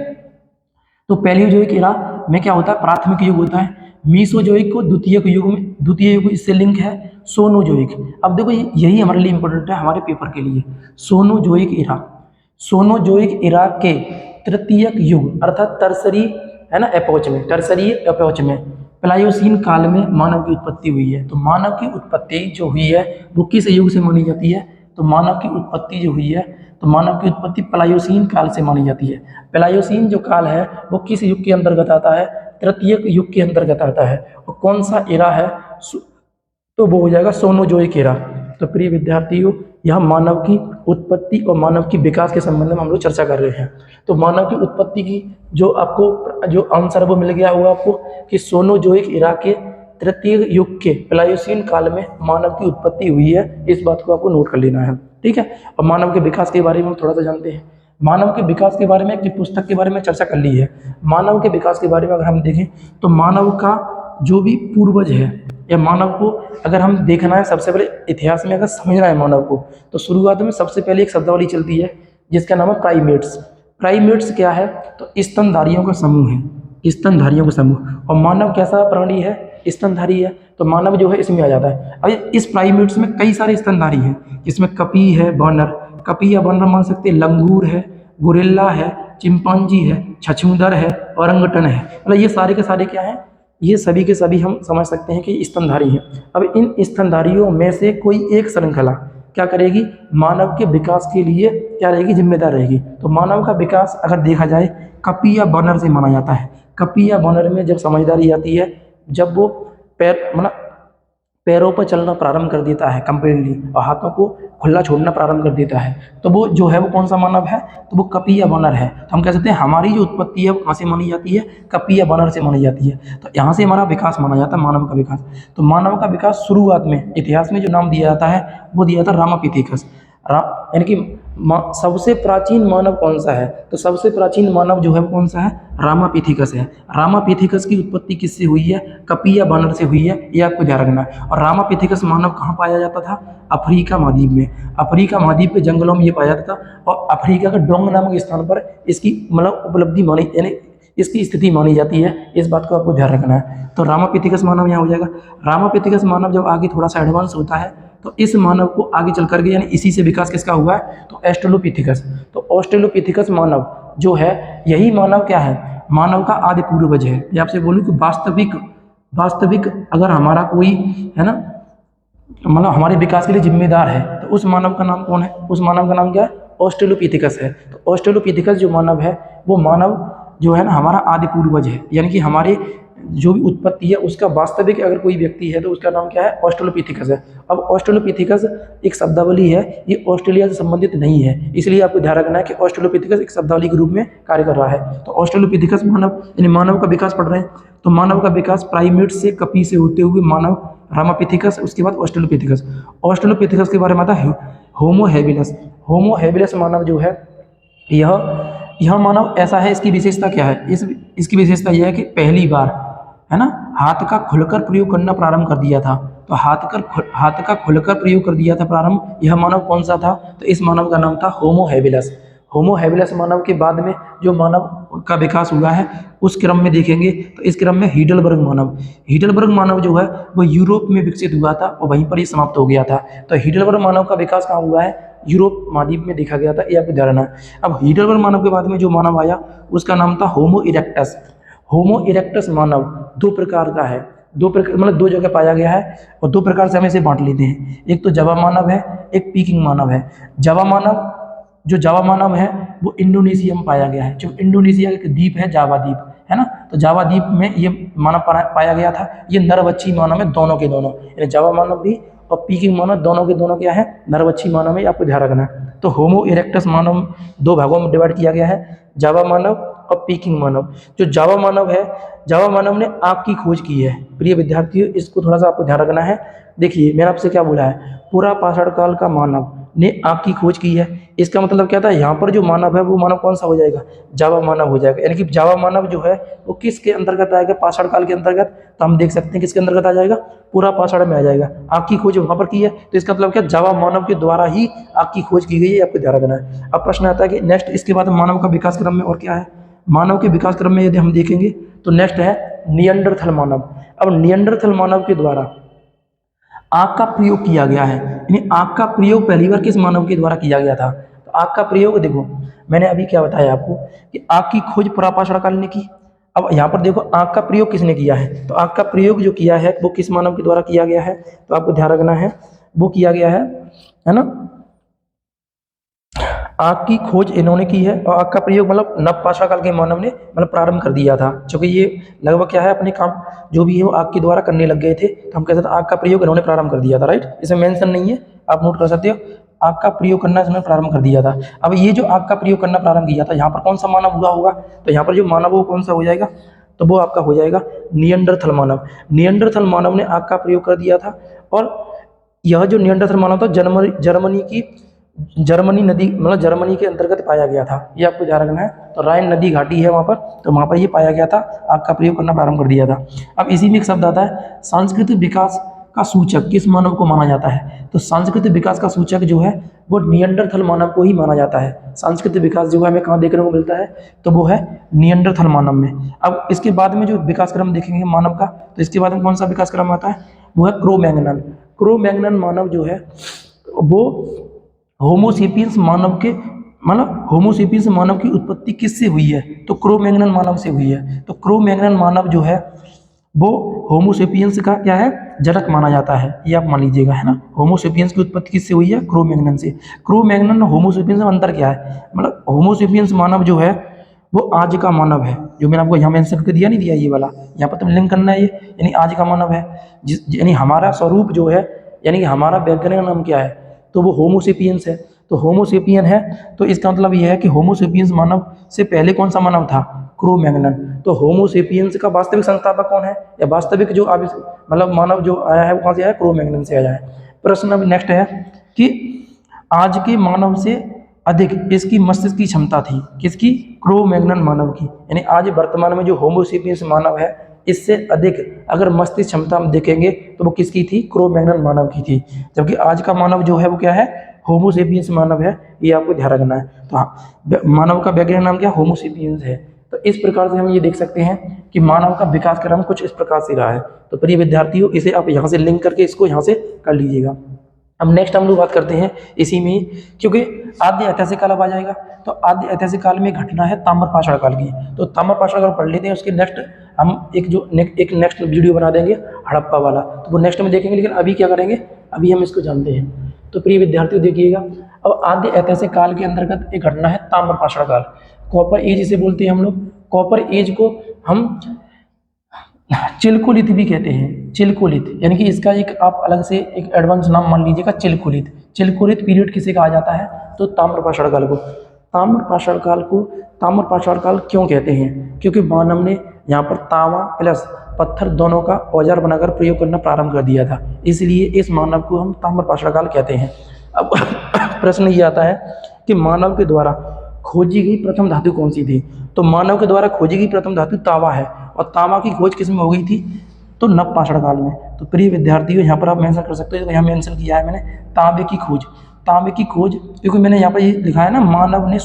तो पैलियोजोइक इरा में क्या होता है, प्राथमिक युग होता है। मीसोजोइक को द्वितीयक युग में, द्वितीय युग इससे लिंक है सोनोजोइक। अब देखो यही हमारे लिए इंपॉर्टेंट है, हमारे पेपर के लिए। सोनोजोइक इरा, सोनोजोइक इरा के तृतीयक युग अर्थात टर्सरी है ना, एपोच में, टर्सरी एपोच में प्लायोसीन काल में मानव की उत्पत्ति हुई है। तो मानव की उत्पत्ति जो हुई है वो किस युग से मानी जाती है, तो मानव की उत्पत्ति जो हुई है, तो मानव की उत्पत्ति प्लायोसीन काल से मानी जाती है। प्लायोसीन जो काल है वो किस युग के अंतर्गत आता है, तृतीयक युग के अंतर्गत आता है। और कौन सा इरा है, तो वो हो जाएगा सोनोजोइक इरा। तो प्रिय विद्यार्थियों, यह मानव की उत्पत्ति और मानव की विकास के संबंध में हम लोग चर्चा कर रहे हैं। तो मानव की उत्पत्ति की जो आपको जो आंसर वो मिल गया होगा आपको कि सोनोजोइक इरा के तृतीय युग के प्लायोसीन काल में मानव की उत्पत्ति हुई है। इस बात को आपको नोट कर लेना है। ठीक है, और मानव के विकास के बारे में हम थोड़ा सा जानते हैं। मानव के विकास के बारे में एक पुस्तक के बारे में चर्चा कर ली है। मानव के विकास के बारे में अगर हम देखें तो मानव का जो भी पूर्वज है, या मानव को अगर हम देखना है सबसे पहले इतिहास में अगर समझना है मानव को, तो शुरुआत में सबसे पहले एक शब्दावली चलती है जिसका नाम है प्राइमेट्स। प्राइमेट्स क्या है? तो स्तनधारियों का समूह है, स्तनधारियों का समूह। और मानव कैसा प्राणी है? स्तनधारी है, तो मानव जो है इसमें आ जाता है। अब इस प्राइमेट्स में कई सारे स्तनधारी हैं, जिसमें कपी है, बानर, कपी या बानर मान सकते हैं, लंगूर है, गोरिल्ला है, चिंपांजी है, छछूंदर है, औरंगटन है। मतलब ये सारे के सारे क्या हैं? ये सभी के सभी हम समझ सकते हैं कि स्तनधारी हैं। अब इन स्तनधारियों में से कोई एक श्रृंखला क्या करेगी? मानव के विकास के लिए क्या रहेगी? जिम्मेदार रहेगी। तो मानव का विकास अगर देखा जाए कपी या बानर से माना जाता है। कपी या बानर में जब समझदारी आती है, जब वो पैरों पर चलना प्रारंभ कर देता है कंप्लीटली और हाथों को खुला छोड़ना प्रारंभ कर देता है, तो वो जो है वो कौन सा मानव है? तो वो कपी या बानर है। तो हम कह सकते हैं हमारी जो उत्पत्ति है वो कहाँ से मानी जाती है? कपी या बानर से मानी जाती है। तो यहाँ से हमारा विकास माना जाता है, मानव का विकास। तो मानव का विकास शुरुआत में इतिहास में जो नाम दिया जाता है वो दिया था रामापिथेकस। यानी कि सबसे प्राचीन मानव कौन सा है? तो सबसे प्राचीन मानव जो है वो कौन सा है? रामापिथेकस है। रामापिथेकस की उत्पत्ति किससे हुई है? कपी या बानर से हुई है, ये आपको ध्यान रखना है। और रामापिथेकस मानव कहाँ पाया जाता था? अफ्रीका महाद्वीप में। अफ्रीका महाद्वीप के जंगलों में ये पाया जाता था और अफ्रीका का डोंग नामक स्थान पर इसकी मतलब उपलब्धि मानी, यानी इसकी स्थिति मानी जाती है। इस बात को आपको ध्यान रखना है। तो रामापिथेकस मानव यहाँ हो जाएगा। रामापिथेकस मानव जब आगे थोड़ा सा एडवांस होता है तो इस मानव को आगे चल करके यानी इसी से विकास किसका हुआ है? तो ऑस्ट्रेलोपिथेकस। तो ऑस्ट्रेलोपिथेकस मानव जो है, यही मानव क्या है? मानव का आदि पूर्वज है। ये आपसे बोलूँ कि वास्तविक अगर हमारा कोई है ना, मतलब हमारे विकास के लिए जिम्मेदार है, तो उस मानव का नाम कौन है? उस मानव का नाम क्या है? ऑस्ट्रेलोपिथेकस है। तो ऑस्ट्रेलोपिथेकस जो मानव है वो मानव जो है ना हमारा आदि पूर्वज है, यानी कि हमारे जो भी उत्पत्ति है उसका वास्तविक अगर कोई व्यक्ति है तो उसका नाम क्या है? ऑस्ट्रेलोपिथेकस है। अब ऑस्ट्रेलोपिथेकस एक शब्दावली है, ये ऑस्ट्रेलिया से संबंधित नहीं है, इसलिए आपको ध्यान रखना है कि ऑस्ट्रेलोपिथेकस एक शब्दावली के रूप में कार्य कर रहा है। तो ऑस्ट्रेलोपिथेकस मानव यानी मानव का विकास पढ़ रहे हैं, तो मानव का विकास प्राइमेट से कपी से होते हुए मानव रामापिथेकस, उसके बाद ऑस्ट्रेलोपिथेकस। ऑस्ट्रेलोपिथेकस के बारे में आता है होमो हैबिलस। होमो हैबिलस मानव जो है यह मानव ऐसा है, इसकी विशेषता क्या है? इसकी विशेषता यह है कि पहली बार है ना हाथ का खुलकर प्रयोग करना प्रारंभ कर दिया था। तो हाथ का खुलकर प्रयोग कर दिया था प्रारंभ। यह मानव कौन सा था? तो इस मानव का नाम था होमो हैबिलस। होमो हैबिलस मानव के बाद में जो मानव का विकास हुआ है उस क्रम में देखेंगे तो इस क्रम में हीडलबर्ग मानव जो है वो यूरोप में विकसित हुआ था और वहीं पर ही समाप्त हो गया था। तो हीडलबर्ग मानव का विकास कहाँ हुआ है? यूरोप महाद्वीप में देखा गया था, ये आपको ध्यान रखना है। अब हीडलबर्ग मानव के बाद में जो मानव आया उसका नाम था होमो इरेक्टस। होमो इरेक्टस मानव दो प्रकार का है, दो प्रकार मतलब दो जगह पाया गया है और दो प्रकार से हम इसे बांट लेते हैं। एक तो जावा मानव है, एक पीकिंग मानव है। जावा मानव है वो इंडोनेशिया में पाया गया है, जो इंडोनेशिया का द्वीप है जावा द्वीप, है ना। तो जावा द्वीप में ये मानव पाया गया था। ये नरवच्छी मानव है, दोनों के दोनों, यानी जावा मानव भी और पीकिंग मानव दोनों के दोनों क्या है? नरवच्छी मानव है, आपको ध्यान रखना है। तो होमो इरेक्टस मानव दो भागों में डिवाइड किया गया है, जावा मानव और पीकिंग मानव। जो जावा मानव है, जावा मानव ने आग की खोज की है। प्रिय विद्यार्थियों, इसको थोड़ा सा आपको ध्यान रखना है। देखिए मैंने आपसे क्या बोला है, पूरा पाषाण काल का मानव ने आग की खोज की है। इसका मतलब क्या था? यहाँ पर जो मानव है वो मानव कौन सा हो जाएगा? जावा मानव हो जाएगा। यानी कि जावा मानव जो है वो किसके अंतर्गत आएगा? पाषाण काल के अंतर्गत। तो हम देख सकते हैं किसके अंतर्गत आ जाएगा? पूरा पाषाण में आ जाएगा। आग की खोज वहां पर की है, तो इसका मतलब क्या? जावा मानव के द्वारा ही आग की खोज की गई है, आपको ध्यान रखना है। अब प्रश्न आता है कि नेक्स्ट इसके बाद मानव का विकास क्रम में और क्या है? मानव के विकास क्रम में यदि हम देखेंगे तो नेक्स्ट है नियंडरथल मानव। अब नियंडरथल मानव के द्वारा आग का प्रयोग किया गया है, यानी आग का प्रयोग पहली बार किस मानव के द्वारा किया गया था? तो आग का प्रयोग देखो, मैंने अभी क्या बताया आपको कि आग की खोज पुरापाषाण काल ने की। अब यहाँ पर देखो आग का प्रयोग किसने किया है? तो आग का प्रयोग जो किया है वो किस मानव के द्वारा किया गया है? तो आपको ध्यान रखना है, वो किया गया है ना, आग की खोज इन्होंने की है। और आग का प्रयोग मतलब नवपाषाण काल के मानव ने मतलब प्रारंभ कर दिया था, क्योंकि ये लगभग क्या है, अपने काम जो भी है वो आग के द्वारा करने लग गए थे। तो हम कहते थे आग का प्रयोग इन्होंने प्रारंभ कर दिया था, राइट। इसमें मेंशन नहीं है, आप नोट कर सकते हो, आग का प्रयोग करना इसने प्रारंभ कर दिया था। अब ये जो आग का प्रयोग करना प्रारंभ किया था, यहाँ पर कौन सा मानव हुआ होगा? तो यहाँ पर जो मानव वो कौन सा हो जाएगा? तो वो आपका हो जाएगा नियंडरथल मानव। नियंडरथल मानव ने आग का प्रयोग कर दिया था। और यह जो नियंडरथल मानव था जर्मनी की जर्मनी नदी मतलब जर्मनी के अंतर्गत पाया गया था, ये आपको ध्यान रखना है। तो राइन नदी घाटी है वहाँ पर, तो वहाँ पर ये पाया गया था, आग का प्रयोग करना प्रारंभ कर दिया था। अब इसी में एक शब्द आता है सांस्कृतिक विकास का सूचक किस मानव को माना जाता है? तो सांस्कृतिक विकास का सूचक जो है वो नियंडरथल मानव को ही माना जाता है। सांस्कृतिक विकास जो है हमें कहाँ देखने को मिलता है? तो वो है नियंडरथल मानव में। अब इसके बाद में जो विकास क्रम देखेंगे मानव का, तो इसके बाद में कौन सा विकास क्रम आता है? वो है क्रो-मैग्नन। क्रो-मैग्नन मानव जो है वो होमोसेपियंस मानव के मतलब होमोसेपियंस मानव की उत्पत्ति किससे हुई है? तो क्रो-मैग्नन मानव से हुई है। तो क्रो-मैग्नन मानव जो है वो होमोसेपियंस का क्या है? जनक माना जाता है, ये आप मान लीजिएगा, है ना। होमोसेपियंस की उत्पत्ति किससे हुई है? क्रो-मैग्नन से। क्रो-मैग्नन होमोसेपियंस में अंतर क्या है? मतलब होमोसेपियंस मानव जो है वो आज का मानव है, जो मैंने आपको यहाँ मेंशन कर दिया नहीं दिया ये वाला, यहाँ पर तो लिंक करना है ये, यानी आज का मानव है, यानी हमारा स्वरूप जो है, यानी कि हमारा वैज्ञानिक नाम क्या है? तो वो होमोसेपियंस है। तो होमोसेपियन है, तो इसका मतलब ये है कि होमोसेपियंस मानव से पहले कौन सा मानव था? क्रो-मैग्नन। तो होमोसेपियंस का वास्तविक संस्थापक कौन है, या वास्तविक जो मतलब मानव जो आया है वो कहाँ से आया? क्रो-मैग्नन से आया है। प्रश्न अब नेक्स्ट है कि आज के मानव से अधिक इसकी मस्तिष्क की क्षमता थी, किसकी? क्रो-मैग्नन मानव की। यानी आज वर्तमान में जो होमोसेपियंस मानव है इससे अधिक अगर मस्तिष्क क्षमता हम देखेंगे तो वो किसकी थी? क्रो-मैग्नन मानव की थी। जबकि आज का मानव जो है वो क्या है? होमोसेपियंस मानव है, ये आपको ध्यान रखना है। तो हाँ, मानव का वैज्ञानिक नाम क्या? होमोसेपियंस है। तो इस प्रकार से हम ये देख सकते हैं कि मानव का विकास क्रम कुछ इस प्रकार से रहा है। तो प्रिय विद्यार्थियों, इसे आप यहाँ से लिंक करके इसको यहाँ से कर लीजिएगा। अब नेक्स्ट हम लोग बात करते हैं इसी में ही, क्योंकि आद्य ऐतिहासिक काल अब आ जाएगा। तो आद्य ऐतिहासिक काल में घटना है ताम्रपाषाण काल की। तो ताम्रपाषाण काल पढ़ लेते हैं, उसके नेक्स्ट हम एक नेक्स्ट वीडियो बना देंगे हड़प्पा वाला, तो वो नेक्स्ट में देखेंगे। लेकिन अभी क्या करेंगे, अभी हम इसको जानते हैं। तो प्रिय विद्यार्थियों देखिएगा, अब आद्य ऐतिहासिक काल के अंतर्गत एक घटना है ताम्रपाषाण काल। कॉपर एज इसे बोलते हैं हम लोग। कॉपर एज को हम चिलकोलिथ भी कहते हैं। चिलकोलिथ यानी कि इसका एक आप अलग से एक एडवांस नाम मान लीजिएगा, चिलकोलिथ। चिलकोलिथ पीरियड किसे कहा जाता है? तो ताम्रपाषाण काल को। ताम्रपाषाण काल को ताम्रपाषाण काल क्यों कहते हैं? क्योंकि मानव ने यहाँ पर तांबा प्लस पत्थर दोनों का औजार बनाकर प्रयोग करना प्रारंभ कर दिया था, इसलिए इस मानव को हम ताम्रपाषाण काल कहते हैं। अब प्रश्न ये आता है कि मानव के द्वारा खोजी गई प्रथम धातु कौन सी थी? तो मानव के द्वारा खोजी गई प्रथम धातु तांबा है, और तांबा की खोज किस में हो गई थी? तो नवपाषाण काल में। तो प्रिय विद्यार्थियों, यहाँ पर आप मेंशन कर सकते हो, यहाँ मेंशन किया है मैंने तांबे की खोज। तांबे की खोज क्योंकि मैंने यहाँ पर ये लिखा है ना, मानव ने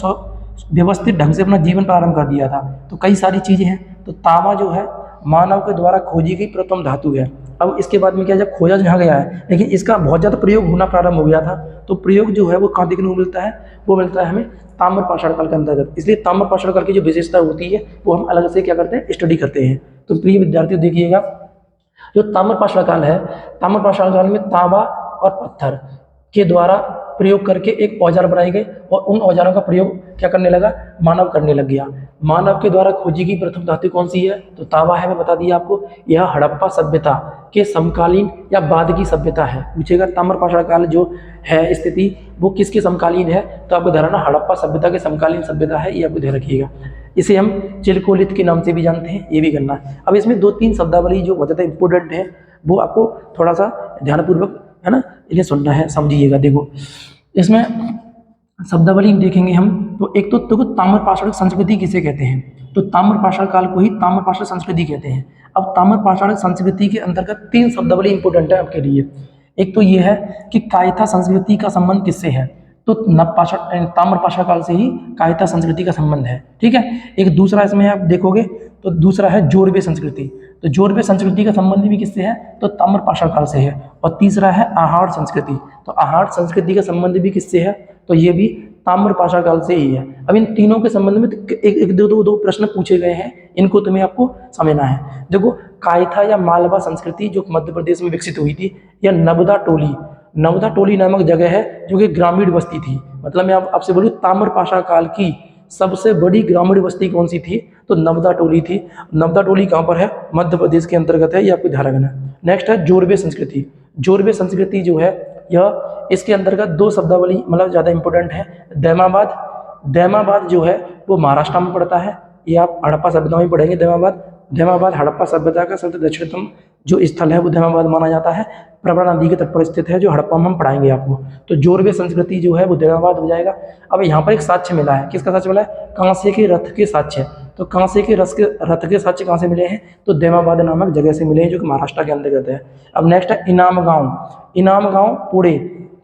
व्यवस्थित ढंग से अपना जीवन प्रारंभ कर दिया था, तो कई सारी चीजें हैं। तो तांबा जो है मानव के द्वारा खोजी गई प्रथम धातु है। अब इसके बाद में क्या, जब खोजा जहाँ गया है, लेकिन इसका बहुत ज़्यादा प्रयोग होना प्रारंभ हो गया था, तो प्रयोग जो है वो कहाँ देखने को मिलता है? वो मिलता है हमें ताम्रपाषाण काल के अंतर्गत। इसलिए ताम्रपाषाण काल की जो विशेषता होती है वो हम अलग से क्या करते हैं? स्टडी करते हैं। तो प्रिय विद्यार्थियों देखिएगा, जो ताम्रपाषाण काल है, ताम्रपाषाण काल में तांबा और पत्थर के द्वारा प्रयोग करके एक औजार बनाए गए, और उन औजारों का प्रयोग क्या करने लगा? मानव करने लग गया। मानव के द्वारा खोजी गई प्रथम धातु कौन सी है? तो तांबा है, मैं बता दिया आपको। यह हड़प्पा सभ्यता के समकालीन या बाद की सभ्यता है। पूछेगा ताम्रपाषाण काल जो है स्थिति वो किसके समकालीन है? तो आपको ध्यान रखना, हड़प्पा सभ्यता के समकालीन सभ्यता है, ये आपको ध्यान रखिएगा। इसे हम चिलकोलिथ के नाम से भी जानते हैं, ये भी करना है। अब इसमें 2-3 शब्दावली जो बहुत ज़्यादा इंपॉर्टेंट है वो आपको थोड़ा सा ध्यानपूर्वक, है ना, इन्हें सुनना है, समझिएगा। देखो इसमें शब्दावली देखेंगे हम, तो एक तो देखो ताम्रपाषाण संस्कृति किसे कहते हैं? तो ताम्रपाषाण काल को ही ताम्रपाषाण संस्कृति कहते हैं। अब ताम्रपाषाण संस्कृति के अंतर्गत 3 शब्दावली इंपॉर्टेंट है आपके लिए। एक तो ये है कि कायथा संस्कृति का संबंध किससे है? तो नवपाषाण ताम्रपाषाण काल से ही कायथा संस्कृति का संबंध है, ठीक है। एक दूसरा इसमें आप देखोगे तो दूसरा है जोरबे संस्कृति। तो जोरबे संस्कृति का संबंध भी किससे है? तो ताम्रपाषाण काल से है। और तीसरा है आहार संस्कृति। तो आहार संस्कृति का संबंध भी किससे है? तो ये भी ताम्रपाषाण काल से ही है। अब इन तीनों के संबंध में एक दो प्रश्न पूछे गए हैं, इनको तुम्हें आपको समझना है। देखो कायथा या मालवा संस्कृति जो मध्य प्रदेश में विकसित हुई थी, या नबदा टोली, नवदा टोली नामक जगह है जो कि ग्रामीण बस्ती थी। मतलब मैं आपसे बोलूँ ताम्रपाषाण काल की सबसे बड़ी ग्रामीण बस्ती कौन सी थी? तो नवदा टोली थी। नवदा टोली कहाँ पर है? मध्य प्रदेश के अंतर्गत है, ये आपको ध्यान रखना है। नेक्स्ट है जोरबे संस्कृति। जोरबे संस्कृति जो है यह इसके अंतर्गत 2 शब्दावली मतलब ज़्यादा इंपॉर्टेंट है। दैमाबाद, दैमाबाद जो है वो महाराष्ट्र में पड़ता है, ये आप हड़प्पा सभ्यता में पढ़ेंगे। दैमाबाद हड़प्पा सभ्यता का सबसे दक्षिणतम जो स्थल है वो दैमाबाद माना जाता है। प्रवरा नदी के तट पर स्थित है, जो हड़प्पा में हम पढ़ाएंगे आपको। तो जोरवे संस्कृति जो है वो दैमाबाद हो जाएगा। अब यहाँ पर एक साक्ष्य मिला है, किसका साक्ष्य मिला है? कांसे के रथ के साक्ष्य। तो कांसे के रथ के साक्ष्य कहाँ से मिले हैं? तो दैमाबाद नामक जगह से मिले हैं, जो कि महाराष्ट्र के अंतर्गत है। अब नेक्स्ट है इनाम गांव। इनाम गांव पुणे,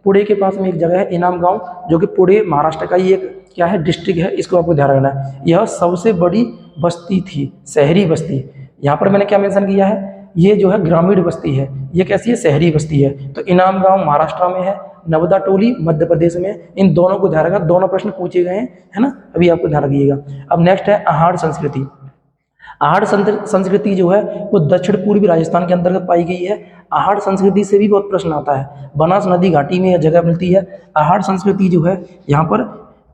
पुणे के पास में एक जगह है इनाम गांव, जो कि पुणे महाराष्ट्र का ही एक क्या है, डिस्ट्रिक्ट है। इसको आपको ध्यान रखना है। यह सबसे बड़ी बस्ती थी, शहरी बस्ती। यहाँ पर मैंने क्या मेंशन किया है? ये जो है ग्रामीण बस्ती है, ये कैसी है? शहरी बस्ती है। तो इनाम गांव महाराष्ट्र में है, नवदा टोली मध्य प्रदेश में। इन दोनों को ध्यान रखना, दोनों प्रश्न पूछे गए हैं, है ना? अभी आपको ध्यान रखिएगा। अब नेक्स्ट है आहार संस्कृति। आहार संस्कृति जो है वो दक्षिण पूर्वी राजस्थान के अंतर्गत पाई गई है। आहार संस्कृति से भी बहुत प्रश्न आता है। बनास नदी घाटी में यह जगह मिलती है। आहार संस्कृति जो है यहाँ पर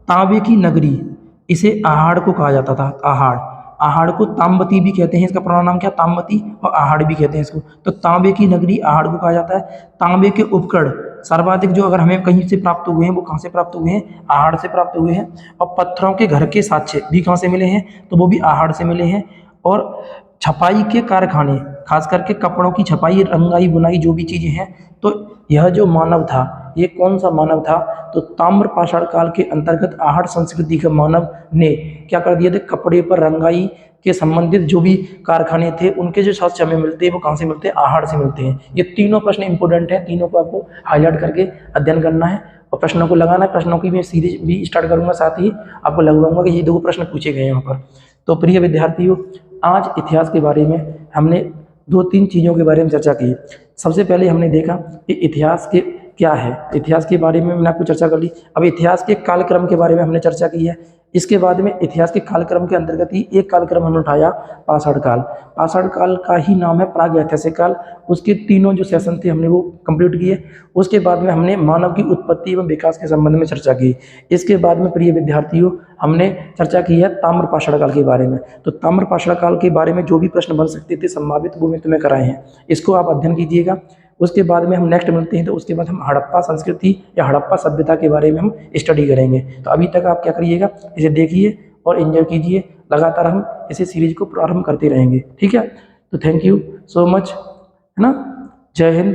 तांबे की नगरी, इसे आहाड़ को कहा जाता था। आहाड़, आहाड़ को ताम्बती भी कहते हैं, इसका पुराना नाम क्या? ताम्बती, और आहाड़ भी कहते हैं इसको। तो तांबे की नगरी आहाड़ को कहा जाता है। तांबे के उपकरण सर्वाधिक जो अगर हमें कहीं से प्राप्त हुए हैं, वो कहाँ से प्राप्त हुए हैं? आहाड़ से प्राप्त हुए हैं। और पत्थरों के घर के साक्ष्य भी कहाँ से मिले हैं? तो वो भी आहाड़ से मिले हैं। और छपाई के कारखाने, खास करके कपड़ों की छपाई, रंगाई बुनाई जो भी चीज़ें हैं, तो यह जो मानव था, ये कौन सा मानव था? तो ताम्र पाषाण काल के अंतर्गत आहार संस्कृति के मानव ने क्या कर दिए थे? कपड़े पर रंगाई के संबंधित जो भी कारखाने थे, उनके जो साक्ष्य हमें मिलते हैं वो कहाँ से मिलते हैं? आहार से मिलते हैं। ये तीनों प्रश्न इंपॉर्टेंट है, तीनों को आपको हाईलाइट करके अध्ययन करना है और प्रश्नों को लगाना है। प्रश्नों की मैं सीरीज भी स्टार्ट करूंगा, साथ ही आपको लगवाऊंगा कि ये दो प्रश्न पूछे गए हैं यहाँ पर। तो प्रिय विद्यार्थियों, आज इतिहास के बारे में हमने दो तीन चीज़ों के बारे में चर्चा की। सबसे पहले हमने देखा कि इतिहास के क्या है, इतिहास के बारे में मैंने आपको चर्चा कर ली। अब इतिहास के कालक्रम के बारे में हमने चर्चा की है। इसके बाद में इतिहास के कालक्रम के अंतर्गत ही एक कालक्रम हमने उठाया, पाषाण काल। पाषाण काल का ही नाम है प्रागैतिहासिक काल। उसके तीनों जो सेशन थे हमने वो कंप्लीट किए। उसके बाद में हमने मानव की उत्पत्ति एवं विकास के संबंध में चर्चा की। इसके बाद में प्रिय विद्यार्थियों, हमने चर्चा की है ताम्र पाषाण काल के बारे में। तो ताम्र पाषाण काल के बारे में जो भी प्रश्न बन सकते थे संभावित, वो मैं तुम्हें कराए हैं, इसको आप अध्ययन कीजिएगा। उसके बाद में हम नेक्स्ट मिलते हैं, तो उसके बाद हम हड़प्पा संस्कृति या हड़प्पा सभ्यता के बारे में हम स्टडी करेंगे। तो अभी तक आप क्या करिएगा, इसे देखिए और एंजॉय कीजिए। लगातार हम इसी सीरीज को प्रारंभ करते रहेंगे, ठीक है? तो थैंक यू सो मच, है ना? जय हिंद।